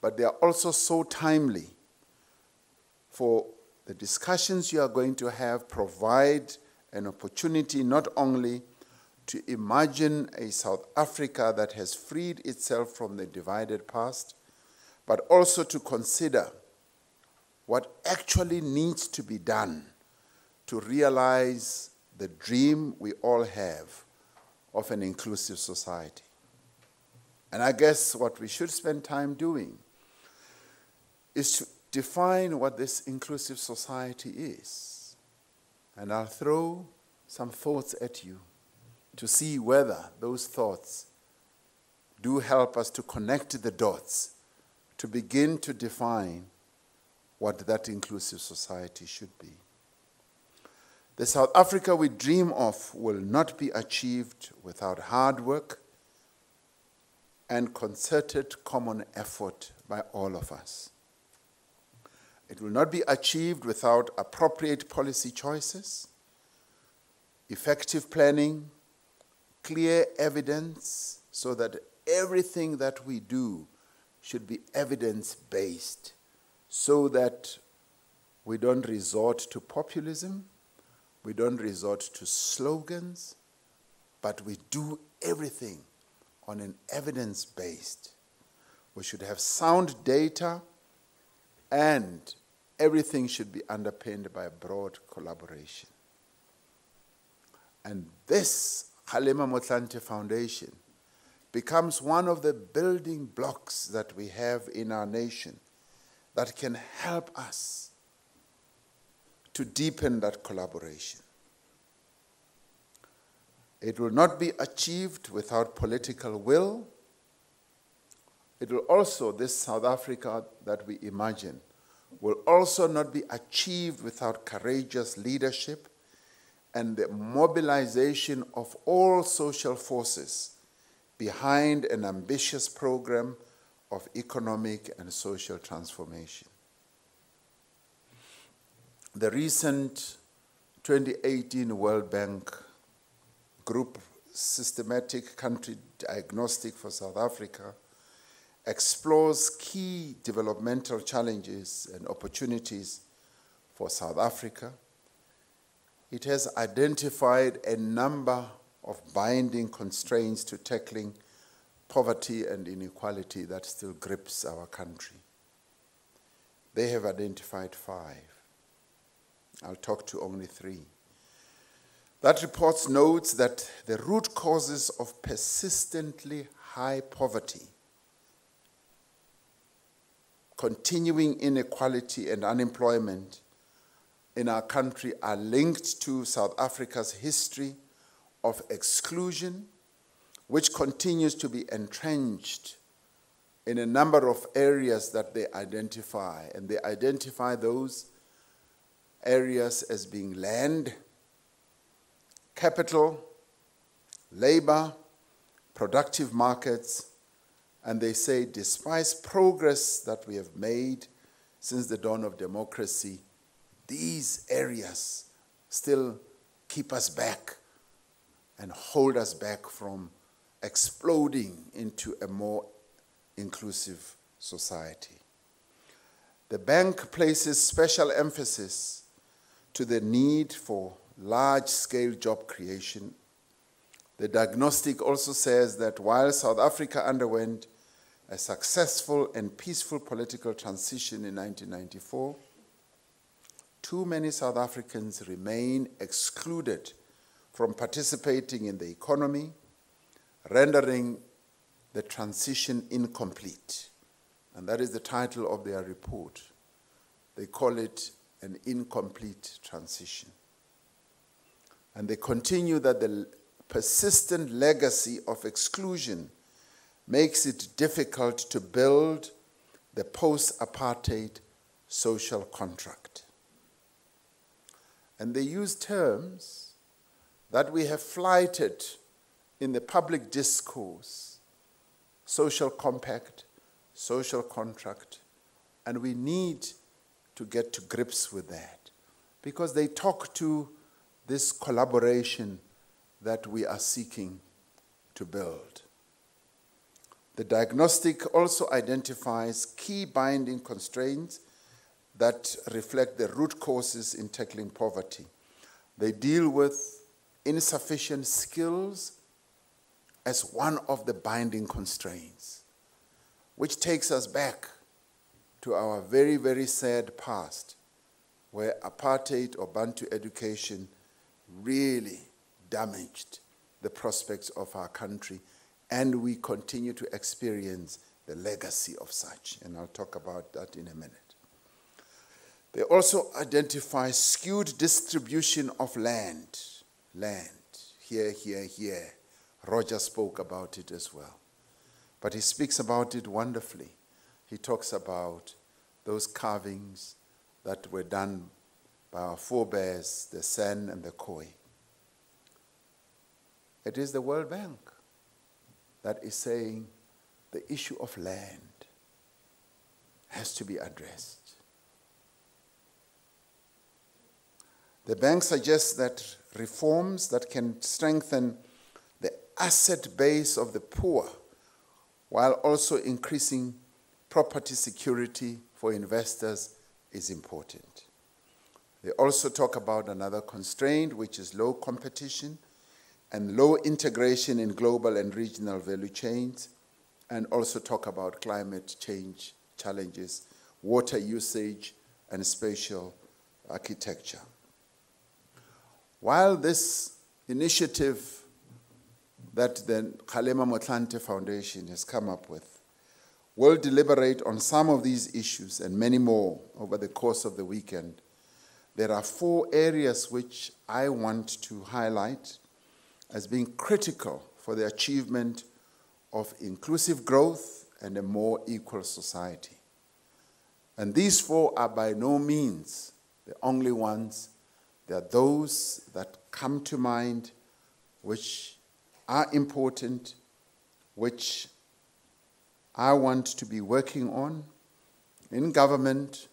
C: but they are also so timely. For the discussions you are going to have provide an opportunity not only to imagine a South Africa that has freed itself from the divided past, but also to consider what actually needs to be done to realize the dream we all have of an inclusive society. And I guess what we should spend time doing is to define what this inclusive society is. And I'll throw some thoughts at you to see whether those thoughts do help us to connect the dots, to begin to define what that inclusive society should be. The South Africa we dream of will not be achieved without hard work and concerted common effort by all of us. It will not be achieved without appropriate policy choices, effective planning, clear evidence, so that everything that we do should be evidence-based, so that we don't resort to populism, we don't resort to slogans, but we do everything on an evidence-based. We should have sound data, and everything should be underpinned by a broad collaboration. And this Kgalema Motlanthe Foundation becomes one of the building blocks that we have in our nation that can help us to deepen that collaboration. It will not be achieved without political will. It will also, this South Africa that we imagine, will also not be achieved without courageous leadership and the mobilization of all social forces behind an ambitious program of economic and social transformation. The recent 2018 World Bank Group Systematic Country Diagnostic for South Africa explores key developmental challenges and opportunities for South Africa. It has identified a number of binding constraints to tackling poverty and inequality that still grips our country. They have identified 5. I'll talk to only 3. That report notes that the root causes of persistently high poverty, continuing inequality and unemployment in our country are linked to South Africa's history of exclusion, which continues to be entrenched in a number of areas that they identify. And they identify those areas as being land, capital, labor, productive markets, and they say despite progress that we have made since the dawn of democracy, these areas still keep us back and hold us back from exploding into a more inclusive society. The bank places special emphasis to the need for large-scale job creation. The Diagnostic also says that while South Africa underwent a successful and peaceful political transition in 1994, too many South Africans remain excluded from participating in the economy, rendering the transition incomplete. And that is the title of their report. They call it an incomplete transition. And they continue that the persistent legacy of exclusion makes it difficult to build the post-apartheid social contract. And they use terms that we have flighted in the public discourse: social compact, social contract, and we need to get to grips with that because they talk to this collaboration that we are seeking to build. The Diagnostic also identifies key binding constraints that reflect the root causes in tackling poverty. They deal with insufficient skills as one of the binding constraints, which takes us back to our very, very sad past, where apartheid or Bantu education really damaged the prospects of our country, and we continue to experience the legacy of such, and I'll talk about that in a minute. They also identify skewed distribution of land, here, here, here. Roger spoke about it as well. But he speaks about it wonderfully. He talks about those carvings that were done by our forebears, the San and the Khoi. It is the World Bank that is saying the issue of land has to be addressed. The bank suggests that reforms that can strengthen the asset base of the poor while also increasing property security for investors is important. They also talk about another constraint, which is low competition and low integration in global and regional value chains, and also talk about climate change challenges, water usage, and spatial architecture. While this initiative that the Kgalema Motlanthe Foundation has come up with will deliberate on some of these issues and many more over the course of the weekend. There are 4 areas which I want to highlight as being critical for the achievement of inclusive growth and a more equal society. And these 4 are by no means the only ones. They are those that come to mind which are important, which I want to be working on in government,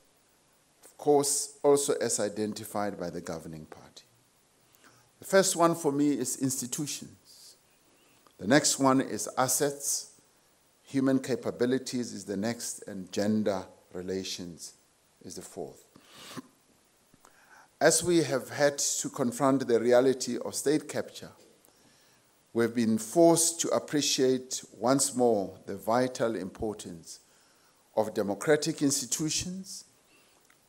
C: of course, also as identified by the governing party. The first one for me is institutions. The next one is assets. Human capabilities is the next, and gender relations is the fourth. As we have had to confront the reality of state capture, we've been forced to appreciate once more the vital importance of democratic institutions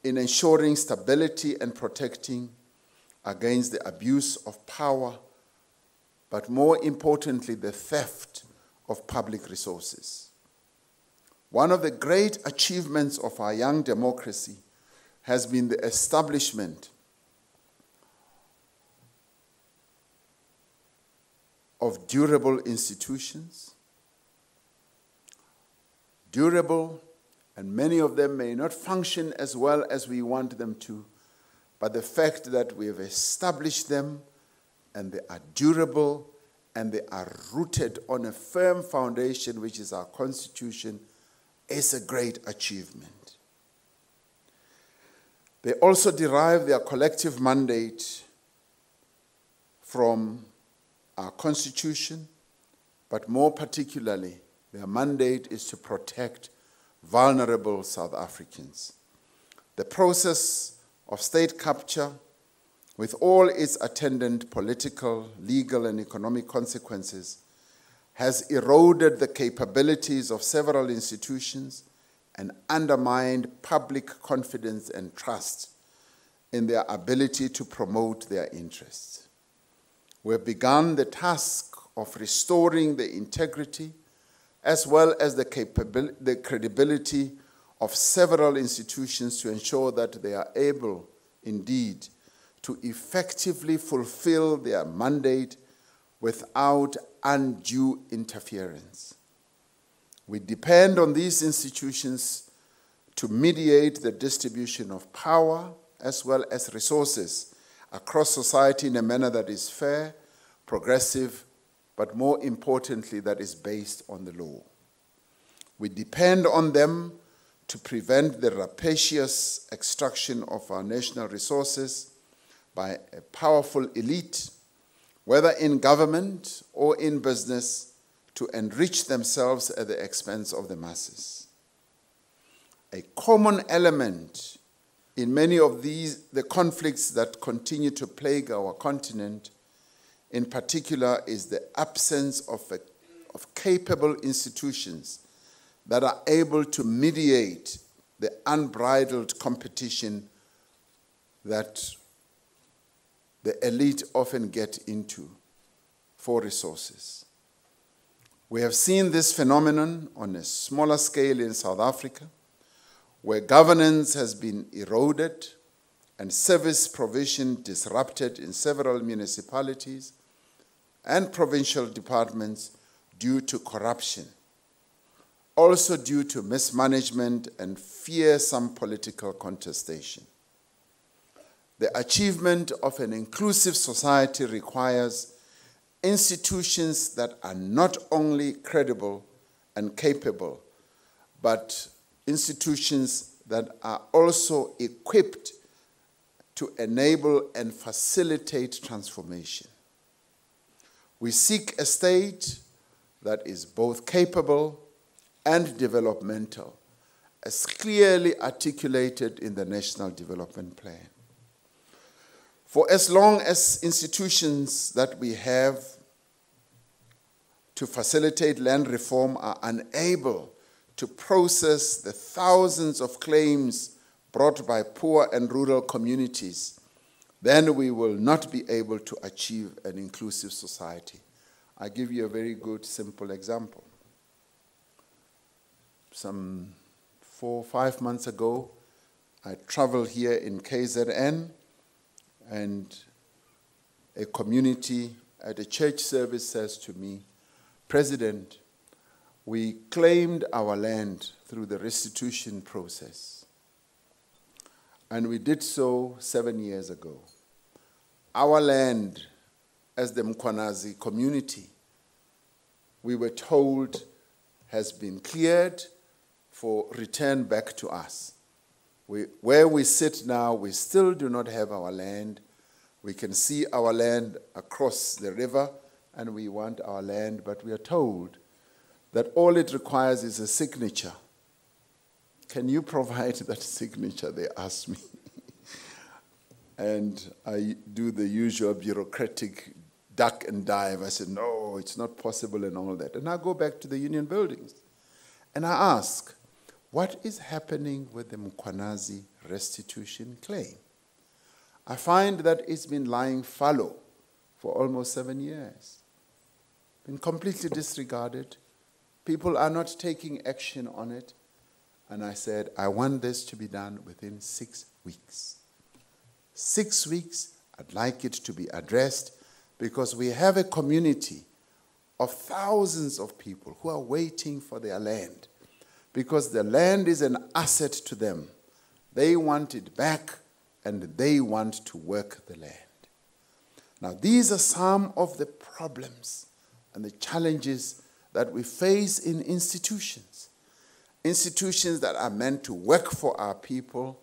C: in ensuring stability and protecting against the abuse of power, but more importantly, the theft of public resources. One of the great achievements of our young democracy has been the establishment of durable institutions. Durable, and many of them may not function as well as we want them to, but the fact that we have established them and they are durable and they are rooted on a firm foundation, which is our Constitution, is a great achievement. They also derive their collective mandate from our Constitution, but more particularly, their mandate is to protect vulnerable South Africans. The process of state capture, with all its attendant political, legal, and economic consequences, has eroded the capabilities of several institutions and undermined public confidence and trust in their ability to promote their interests. We have begun the task of restoring the integrity as well as the credibility of several institutions to ensure that they are able, indeed, to effectively fulfill their mandate without undue interference. We depend on these institutions to mediate the distribution of power as well as resources across society in a manner that is fair, progressive, but more importantly, that is based on the law. We depend on them to prevent the rapacious extraction of our national resources by a powerful elite, whether in government or in business, to enrich themselves at the expense of the masses. A common element in many of the conflicts that continue to plague our continent, in particular, is the absence of capable institutions that are able to mediate the unbridled competition that the elite often get into for resources. We have seen this phenomenon on a smaller scale in South Africa, where governance has been eroded and service provision disrupted in several municipalities and provincial departments due to corruption, also due to mismanagement and fearsome political contestation. The achievement of an inclusive society requires institutions that are not only credible and capable, but institutions that are also equipped to enable and facilitate transformation. We seek a state that is both capable and developmental, as clearly articulated in the National Development Plan. For as long as institutions that we have to facilitate land reform are unable to process the thousands of claims brought by poor and rural communities then we will not be able to achieve an inclusive society. I give you a very good, simple example. Some 4 or 5 months ago, I traveled here in KZN, and a community at a church service says to me, "President, we claimed our land through the restitution process, and we did so 7 years ago. Our land, as the Mkhwanazi community, we were told has been cleared for return back to us. Where we sit now, we still do not have our land. We can see our land across the river, and we want our land, but we are told that all it requires is a signature. Can you provide that signature?" they asked me. And I do the usual bureaucratic duck and dive. I said, "No, it's not possible," and all that. And I go back to the union buildings, and I ask, what is happening with the Mkhwanazi restitution claim? I find that it's been lying fallow for almost 7 years, been completely disregarded. People are not taking action on it. And I said, I want this to be done within 6 weeks. 6 weeks, I'd like it to be addressed, because we have a community of thousands of people who are waiting for their land, because the land is an asset to them. They want it back, and they want to work the land. Now, these are some of the problems and the challenges that we face in institutions. Institutions that are meant to work for our people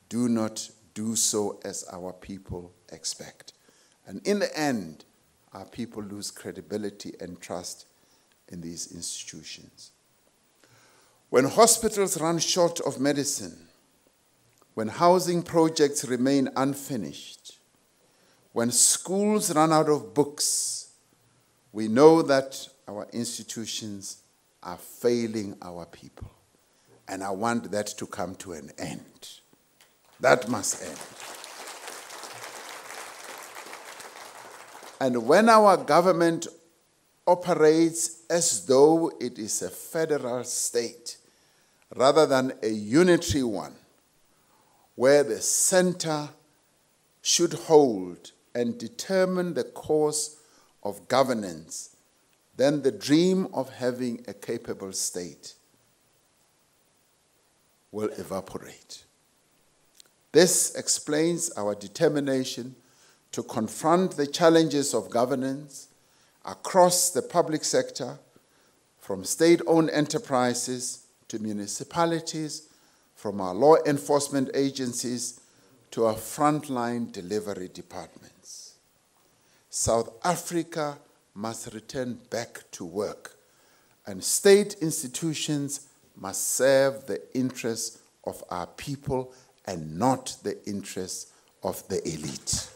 C: do not do so as our people expect. And in the end, our people lose credibility and trust in these institutions. When hospitals run short of medicine, when housing projects remain unfinished, when schools run out of books, we know that our institutions are failing our people. And I want that to come to an end. That must end. And when our government operates as though it is a federal state rather than a unitary one, where the center should hold and determine the course of governance, then the dream of having a capable state will evaporate. This explains our determination to confront the challenges of governance across the public sector, from state-owned enterprises to municipalities, from our law enforcement agencies to our frontline delivery departments. South Africa must return back to work, and state institutions must serve the interests of our people and not the interests of the elite.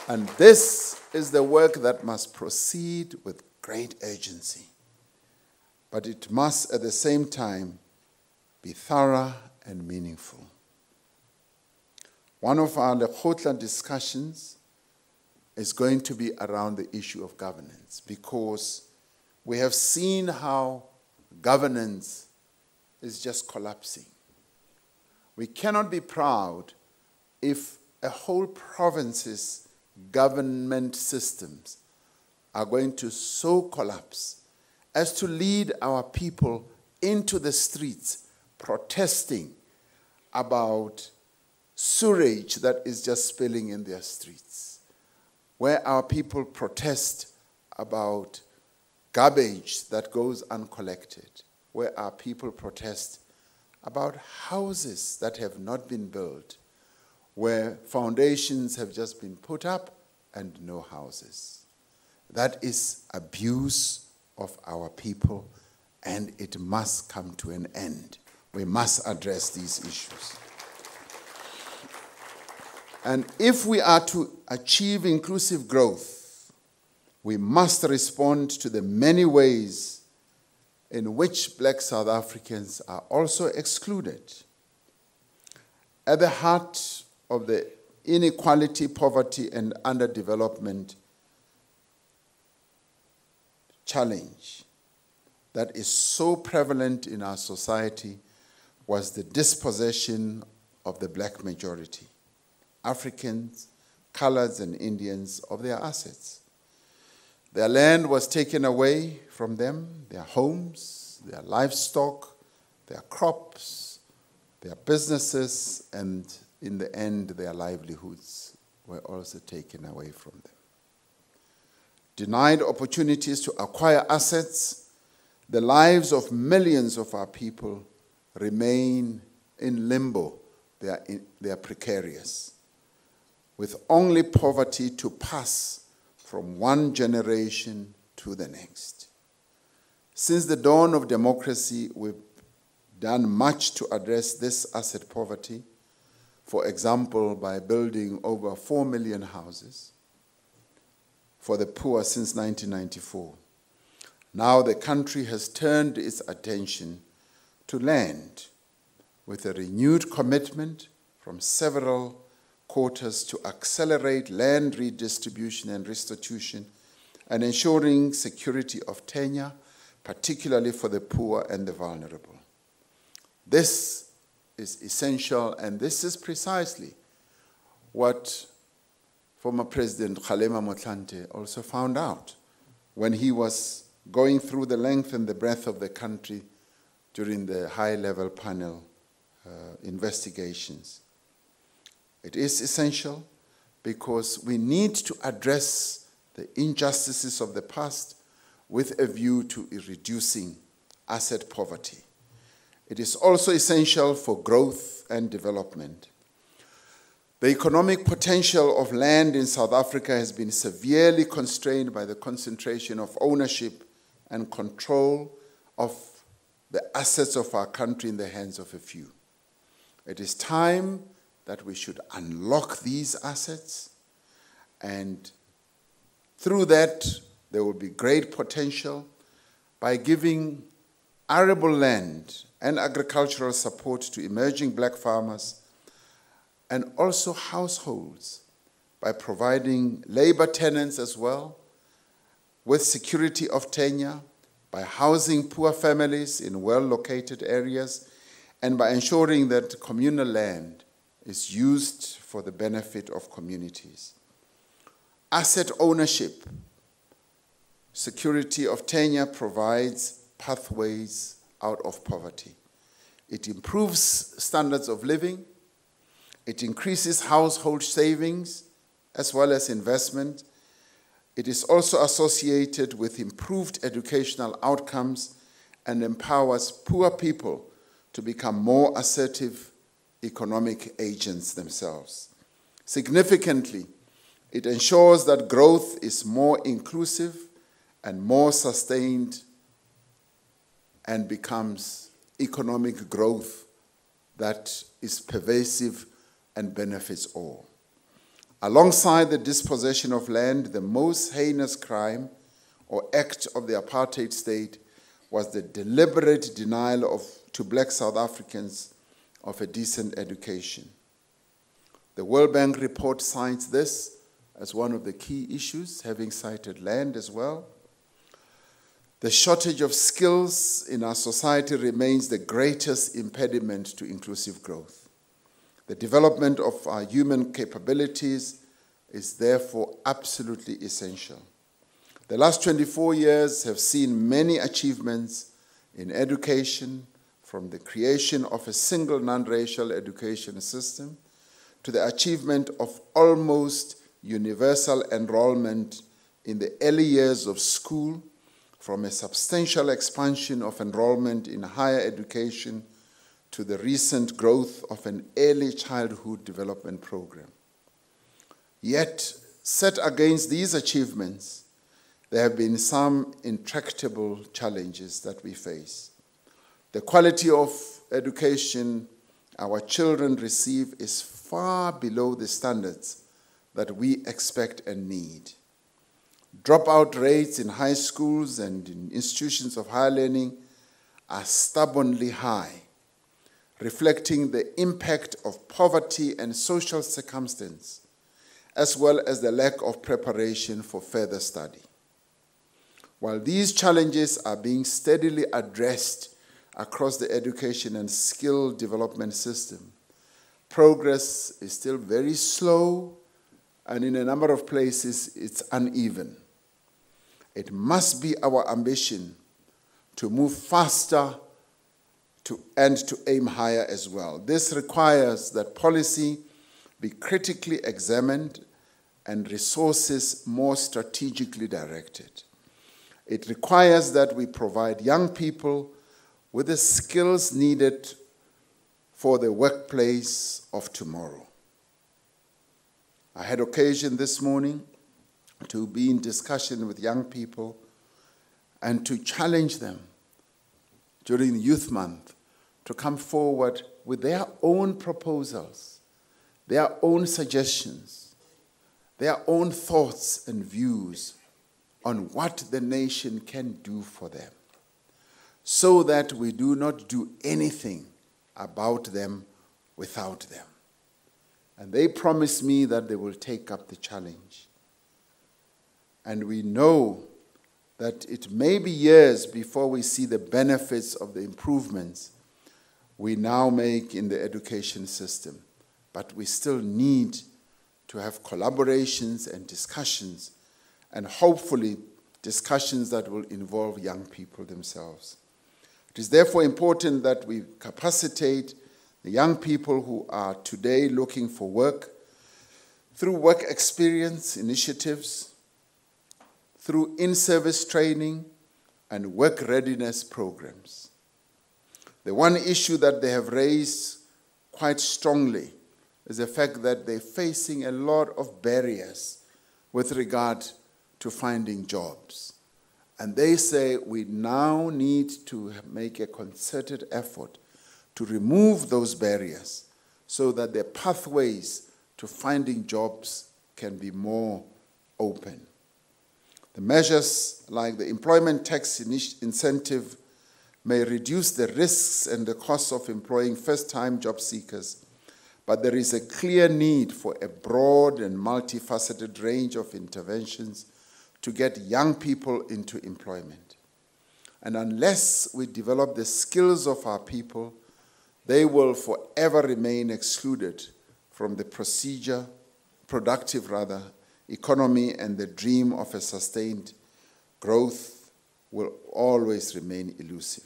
C: And this is the work that must proceed with great urgency. But it must at the same time be thorough and meaningful. One of our Lekgotla discussions is going to be around the issue of governance, because we have seen how governance is just collapsing. We cannot be proud if a whole province's government systems are going to so collapse as to lead our people into the streets protesting about sewage that is just spilling in their streets, where our people protest about garbage that goes uncollected, where our people protest about houses that have not been built, where foundations have just been put up and no houses. That is abuse of our people, and it must come to an end. We must address these issues. And if we are to achieve inclusive growth, we must respond to the many ways in which Black South Africans are also excluded. At the heart of the inequality, poverty, and underdevelopment challenge that is so prevalent in our society was the dispossession of the black majority, Africans, coloreds, and Indians, of their assets. Their land was taken away from them, their homes, their livestock, their crops, their businesses, and in the end, their livelihoods were also taken away from them. Denied opportunities to acquire assets, the lives of millions of our people remain in limbo. They are precarious, with only poverty to pass from one generation to the next. Since the dawn of democracy, we've done much to address this asset poverty, for example, by building over 4 million houses for the poor since 1994. Now the country has turned its attention to land with a renewed commitment from several quarters to accelerate land redistribution and restitution and ensuring security of tenure, particularly for the poor and the vulnerable. This is essential, and this is precisely what former President Kgalema Motlanthe also found out when he was going through the length and the breadth of the country during the high-level panel investigations. It is essential because we need to address the injustices of the past with a view to reducing asset poverty. It is also essential for growth and development. The economic potential of land in South Africa has been severely constrained by the concentration of ownership and control of the assets of our country in the hands of a few. It is time that we should unlock these assets, and through that there will be great potential by giving arable land and agricultural support to emerging black farmers and also households by providing labor tenants as well with security of tenure, by housing poor families in well-located areas, and by ensuring that communal land is used for the benefit of communities. Asset ownership, security of tenure provides pathways out of poverty. It improves standards of living. It increases household savings as well as investment. It is also associated with improved educational outcomes and empowers poor people to become more assertive economic agents themselves. Significantly, it ensures that growth is more inclusive and more sustained and becomes economic growth that is pervasive and benefits all. Alongside the dispossession of land, the most heinous crime or act of the apartheid state was the deliberate denial to black South Africans of a decent education. The World Bank report cites this as one of the key issues, having cited land as well. The shortage of skills in our society remains the greatest impediment to inclusive growth. The development of our human capabilities is therefore absolutely essential. The last 24 years have seen many achievements in education, from the creation of a single non-racial education system to the achievement of almost universal enrollment in the early years of school, from a substantial expansion of enrollment in higher education to the recent growth of an early childhood development program. Yet, set against these achievements, there have been some intractable challenges that we face. The quality of education our children receive is far below the standards that we expect and need. Dropout rates in high schools and in institutions of higher learning are stubbornly high. reflecting the impact of poverty and social circumstance, as well as the lack of preparation for further study. While these challenges are being steadily addressed across the education and skill development system, progress is still very slow, and in a number of places it's uneven. It must be our ambition to move faster and to aim higher as well. This requires that policy be critically examined and resources more strategically directed. It requires that we provide young people with the skills needed for the workplace of tomorrow. I had occasion this morning to be in discussion with young people and to challenge them during the Youth Month to come forward with their own proposals, their own suggestions, their own thoughts and views on what the nation can do for them, so that we do not do anything about them without them. And they promised me that they will take up the challenge. And we know that it may be years before we see the benefits of the improvements we now make in the education system. But we still need to have collaborations and discussions, and hopefully discussions that will involve young people themselves. It is therefore important that we capacitate the young people who are today looking for work through work experience initiatives, through in-service training, and work readiness programs. The one issue that they have raised quite strongly is the fact that they're facing a lot of barriers with regard to finding jobs. And they say we now need to make a concerted effort to remove those barriers so that the pathways to finding jobs can be more open. The measures like the employment tax incentive may reduce the risks and the costs of employing first-time job seekers, but there is a clear need for a broad and multifaceted range of interventions to get young people into employment. And unless we develop the skills of our people, they will forever remain excluded from the productive economy, and the dream of a sustained growth will always remain elusive.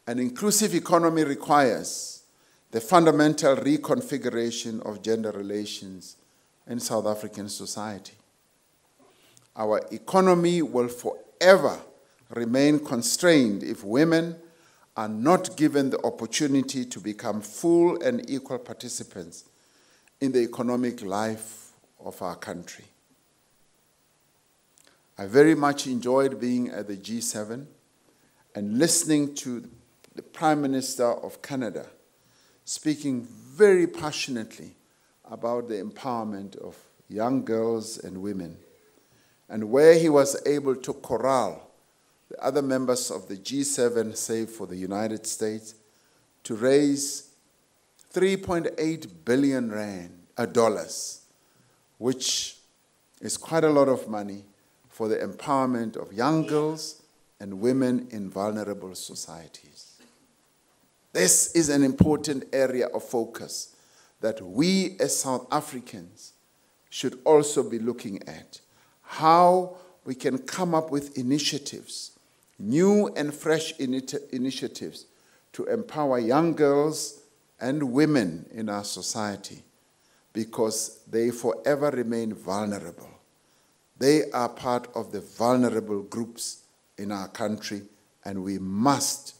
C: An inclusive economy requires the fundamental reconfiguration of gender relations in South African society. Our economy will forever remain constrained if women are not given the opportunity to become full and equal participants in the economic life of our country. I very much enjoyed being at the G7 and listening to the Prime Minister of Canada speaking very passionately about the empowerment of young girls and women, and where he was able to corral the other members of the G7, save for the United States, to raise $3.8 billion, which is quite a lot of money for the empowerment of young girls and women in vulnerable societies. This is an important area of focus that we as South Africans should also be looking at. How we can come up with initiatives, new and fresh initiatives to empower young girls and women in our society, because they forever remain vulnerable. They are part of the vulnerable groups in our country, and we must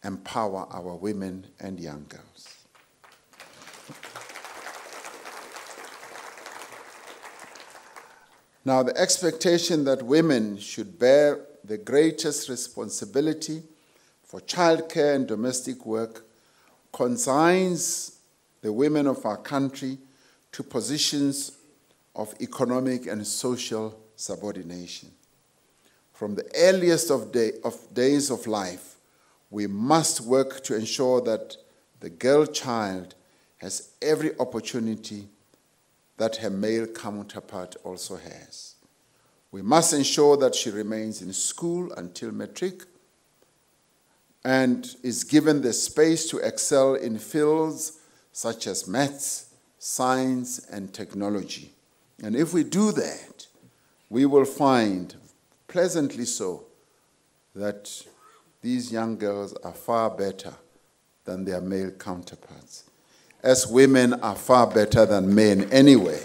C: empower our women and young girls. Now, the expectation that women should bear the greatest responsibility for childcare and domestic work consigns the women of our country to positions of economic and social subordination. From the earliest of days of life, we must work to ensure that the girl child has every opportunity that her male counterpart also has. We must ensure that she remains in school until matric and is given the space to excel in fields such as maths, science, and technology. And if we do that, we will find, pleasantly so, that these young girls are far better than their male counterparts, as women are far better than men anyway.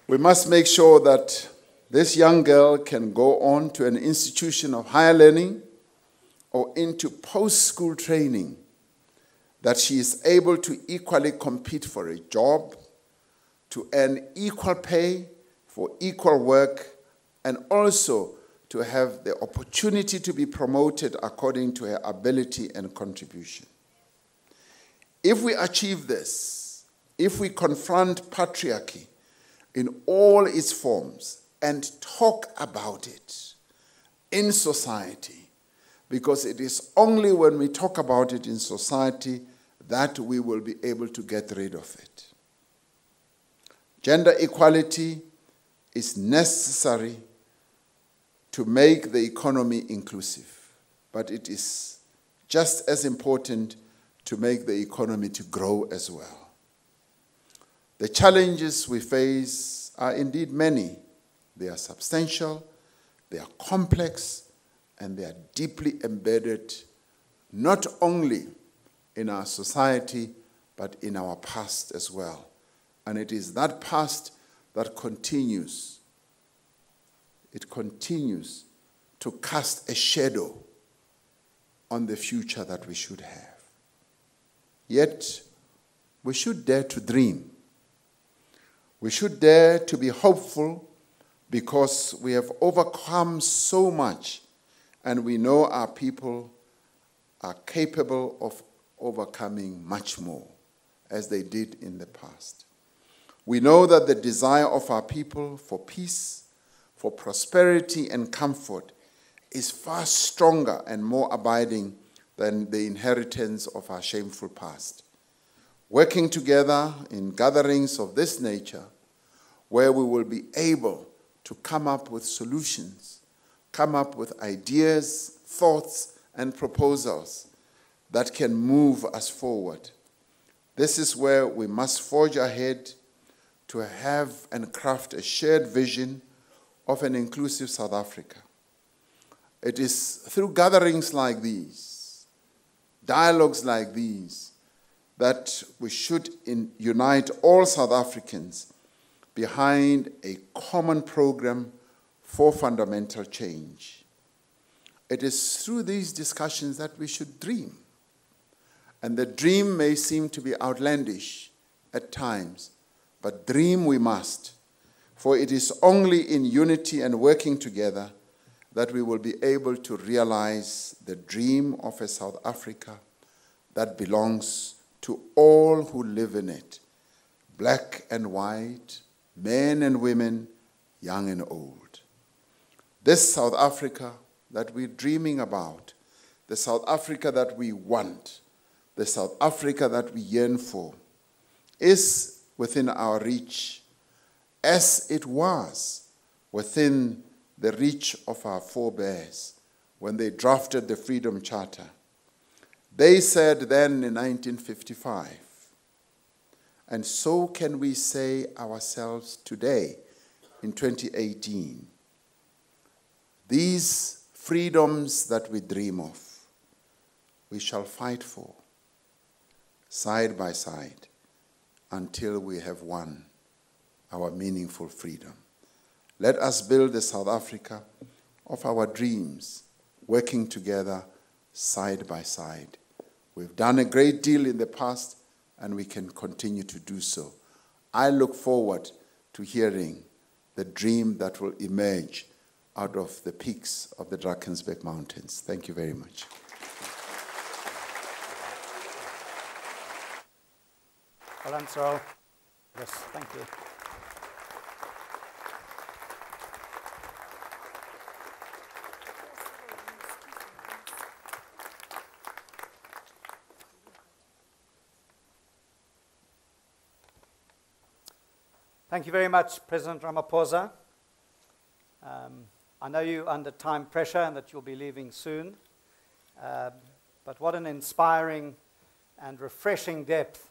C: We must make sure that this young girl can go on to an institution of higher learning or into post-school training, that she is able to equally compete for a job, to earn equal pay for equal work, and also to have the opportunity to be promoted according to her ability and contribution. If we achieve this, if we confront patriarchy in all its forms and talk about it in society, because it is only when we talk about it in society that we will be able to get rid of it. Gender equality is necessary to make the economy inclusive, but it is just as important to make the economy to grow as well. The challenges we face are indeed many. They are substantial, they are complex, and they are deeply embedded not only in our society, but in our past as well. And it is that past that continues. It continues to cast a shadow on the future that we should have. Yet, we should dare to dream. We should dare to be hopeful because we have overcome so much and we know our people are capable of overcoming much more as they did in the past. We know that the desire of our people for peace, for prosperity and comfort is far stronger and more abiding than the inheritance of our shameful past. Working together in gatherings of this nature, where we will be able to come up with solutions, come up with ideas, thoughts, and proposals that can move us forward. This is where we must forge ahead to have and craft a shared vision of an inclusive South Africa. It is through gatherings like these, dialogues like these, that we should unite all South Africans behind a common program for fundamental change. It is through these discussions that we should dream. And the dream may seem to be outlandish at times, but dream we must, for it is only in unity and working together that we will be able to realize the dream of a South Africa that belongs to all who live in it, black and white, men and women, young and old. This South Africa that we're dreaming about, the South Africa that we want, the South Africa that we yearn for, is within our reach, as it was within the reach of our forebears when they drafted the Freedom Charter. They said then in 1955, and so can we say ourselves today in 2018, these freedoms that we dream of, we shall fight for, side by side, until we have won our meaningful freedom. Let us build the South Africa of our dreams, working together side by side. We've done a great deal in the past, and we can continue to do so. I look forward to hearing the dream that will emerge out of the peaks of the Drakensburg Mountains. Thank you very much.
A: Well done, Cyril. Yes, thank you. Thank you very much, President Ramaphosa. I know you're under time pressure and that you'll be leaving soon, but what an inspiring and refreshing depth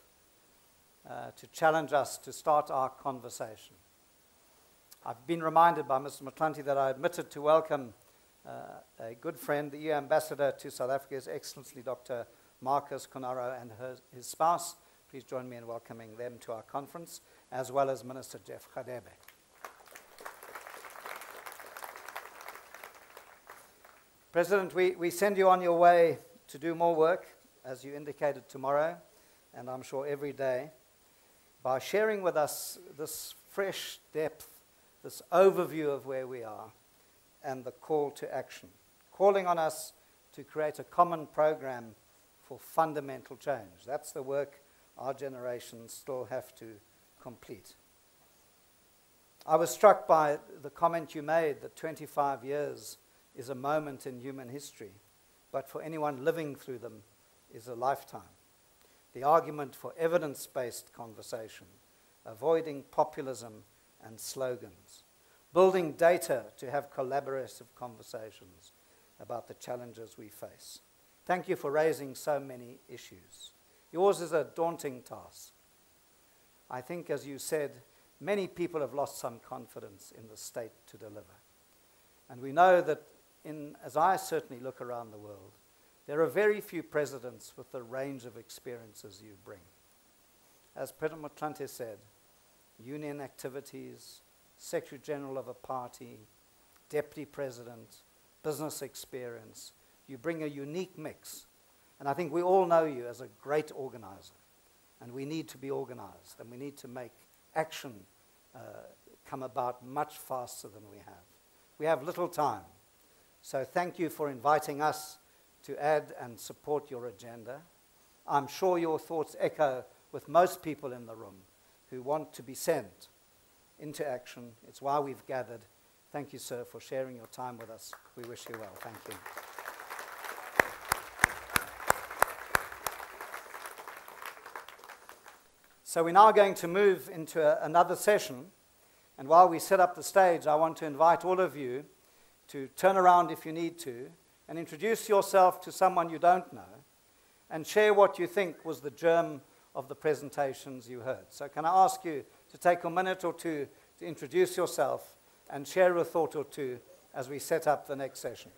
A: to challenge us to start our conversation. I've been reminded by Mr. Motlanthe that I admitted to welcome a good friend, the EU Ambassador to South Africa, His Excellency Dr. Marcus Conaro and his spouse. Please join me in welcoming them to our conference, as well as Minister Jeff Kgalema. President, we send you on your way to do more work, as you indicated tomorrow, and I'm sure every day, by sharing with us this fresh depth, this overview of where we are, and the call to action, calling on us to create a common program for fundamental change. That's the work our generations still have to complete. I was struck by the comment you made that 25 years is a moment in human history, but for anyone living through them is a lifetime. The argument for evidence-based conversation, avoiding populism and slogans, building data to have collaborative conversations about the challenges we face. Thank you for raising so many issues. Yours is a daunting task. I think, as you said, many people have lost some confidence in the state to deliver. And we know that, as I certainly look around the world, there are very few presidents with the range of experiences you bring. As President Motlanthe said, union activities, Secretary General of a party, Deputy President, business experience. You bring a unique mix. And I think we all know you as a great organizer. And we need to be organized. And we need to make action come about much faster than we have. We have little time. So thank you for inviting us to add and support your agenda. I'm sure your thoughts echo with most people in the room who want to be sent into action. It's why we've gathered. Thank you, sir, for sharing your time with us. We wish you well. Thank you. So we're now going to move into another session. And while we set up the stage, I want to invite all of you to turn around if you need to and introduce yourself to someone you don't know and share what you think was the germ of the presentations you heard. So can I ask you to take a minute or two to introduce yourself and share a thought or two as we set up the next session.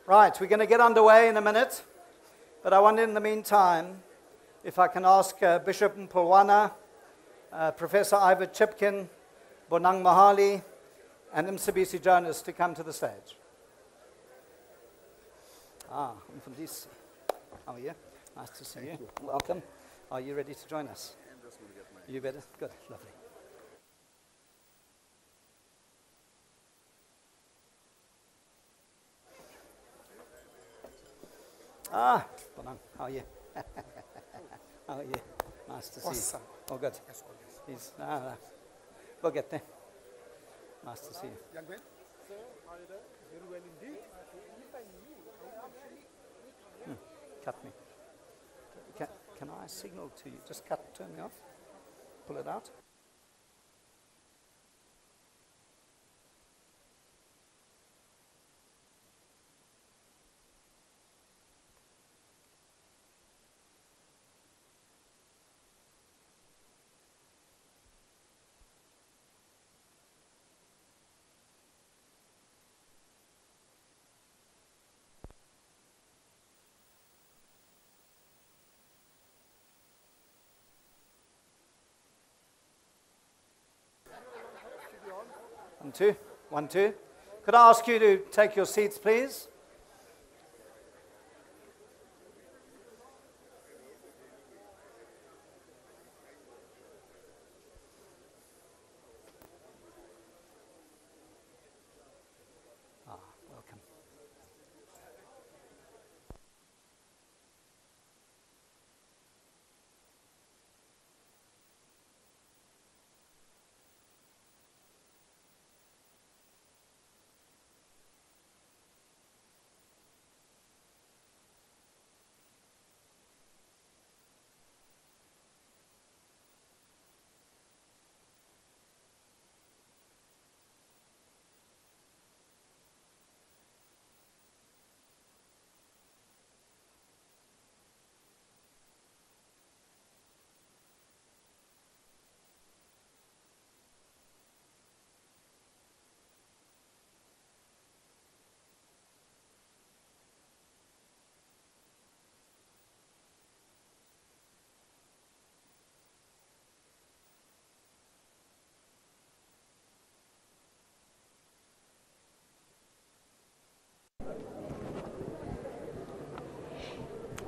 A: Right, we're going to get underway in a minute, but I wonder in the meantime if I can ask Bishop Mpulwana, Professor Ivor Chipkin, Bonang Mahali, and SABC Jonas to come to the stage. Mfundisi, how are you? Nice to see you. Welcome. Are you ready to join us? You better? Good, lovely. Bonang, how are you? How are you? Nice to see you. Oh, good. We'll get there. Nice to see you.
E: Young man, sir, how are you doing? Very well indeed.
A: Cut me. Can I signal to you? Just turn me off. Pull it out. One, two. Could I ask you to take your seats, please? Welcome.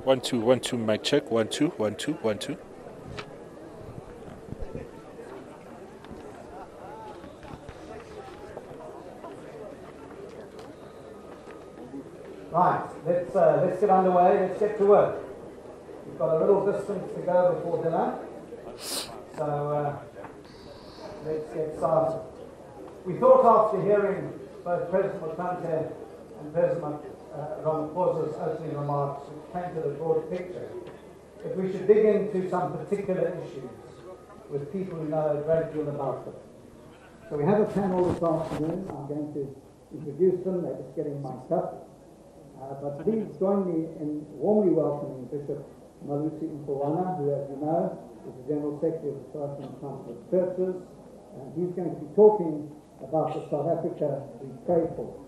E: One, two, mic check. 1, 2, 1, 2, 1, 2.
A: Right, let's get underway. Let's get to work. We've got a little distance to go before dinner, so let's get started. We thought after hearing both President Motlanthe and President Ramaphosa's opening remarks, which painted a broad picture, that we should dig into some particular issues with people who know a great deal about them. So we have a panel this afternoon. I'm going to introduce them. They're just getting mic'd up. But please join me in warmly welcoming Bishop Malusi Mpulwana, who, as you know, is the General Secretary of the Southern Council of Churches, and he's going to be talking about the South Africa we pray for.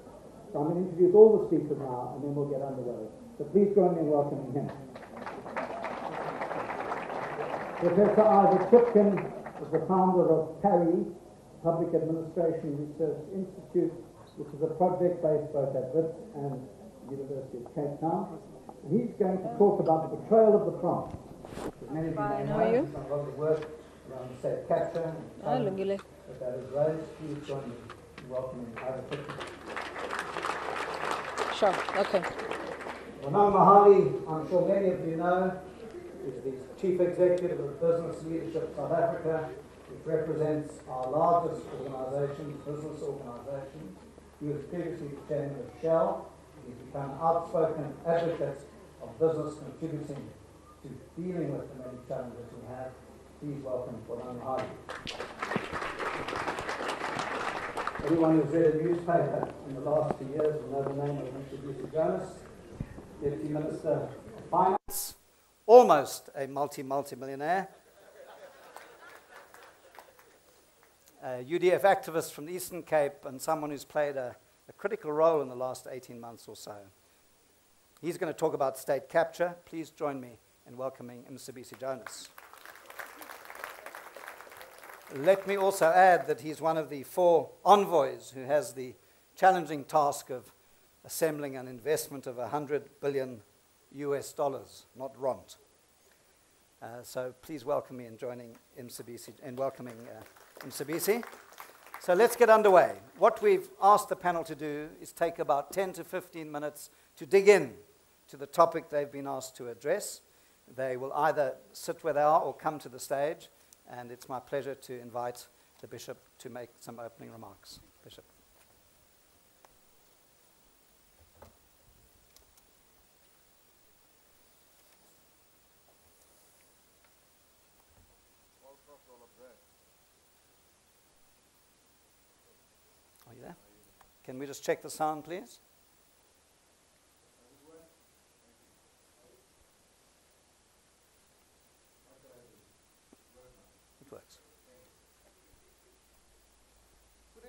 A: So I'm going to introduce all the speakers now, and then we'll get underway. So please join me in welcoming him. Professor Ivor Chipkin is the founder of PARI, Public Administration Research Institute, which is a project based both at Wits and University of Cape Town. And he's going to talk about the betrayal of the promise. Many of you may know he's done a lot of work around safe capture and that is raised. Please join me in welcoming Ivor Chipkin.
F: Sure, okay.
A: Bonang Mahali, I'm sure many of you know, is the Chief Executive of Business Leadership South Africa, which represents our largest organization, business organization. He was previously the chairman of Shell. He's become an outspoken advocate of business contributing to dealing with the many challenges we have. Please welcome Bonang Mahali. Anyone who's read a newspaper in the last few years will know the name of Mr. Jonas, Deputy Minister of Finance, almost a multi-millionaire. A UDF activist from the Eastern Cape and someone who's played a critical role in the last 18 months or so He's going to talk about state capture. Please join me in welcoming SABC Jonas. Let me also add that he's one of the 4 envoys who has the challenging task of assembling an investment of $100 billion, not rand. So please welcome me in joining SABC and welcoming SABC. So let's get underway. What we've asked the panel to do is take about 10 to 15 minutes to dig in to the topic they've been asked to address. They will either sit where they are or come to the stage, and it's my pleasure to invite the Bishop to make some opening remarks. Bishop. Are you there? Can we just check the sound, please? It works.
F: Good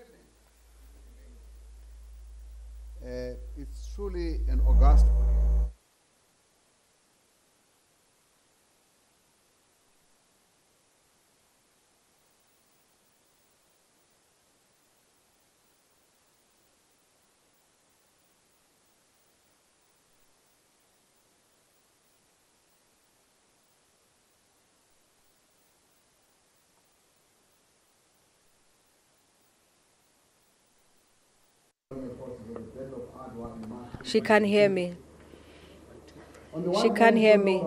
F: evening. It's truly an august.
G: She can't hear me. She can't hear me.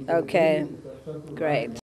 G: Okay, great.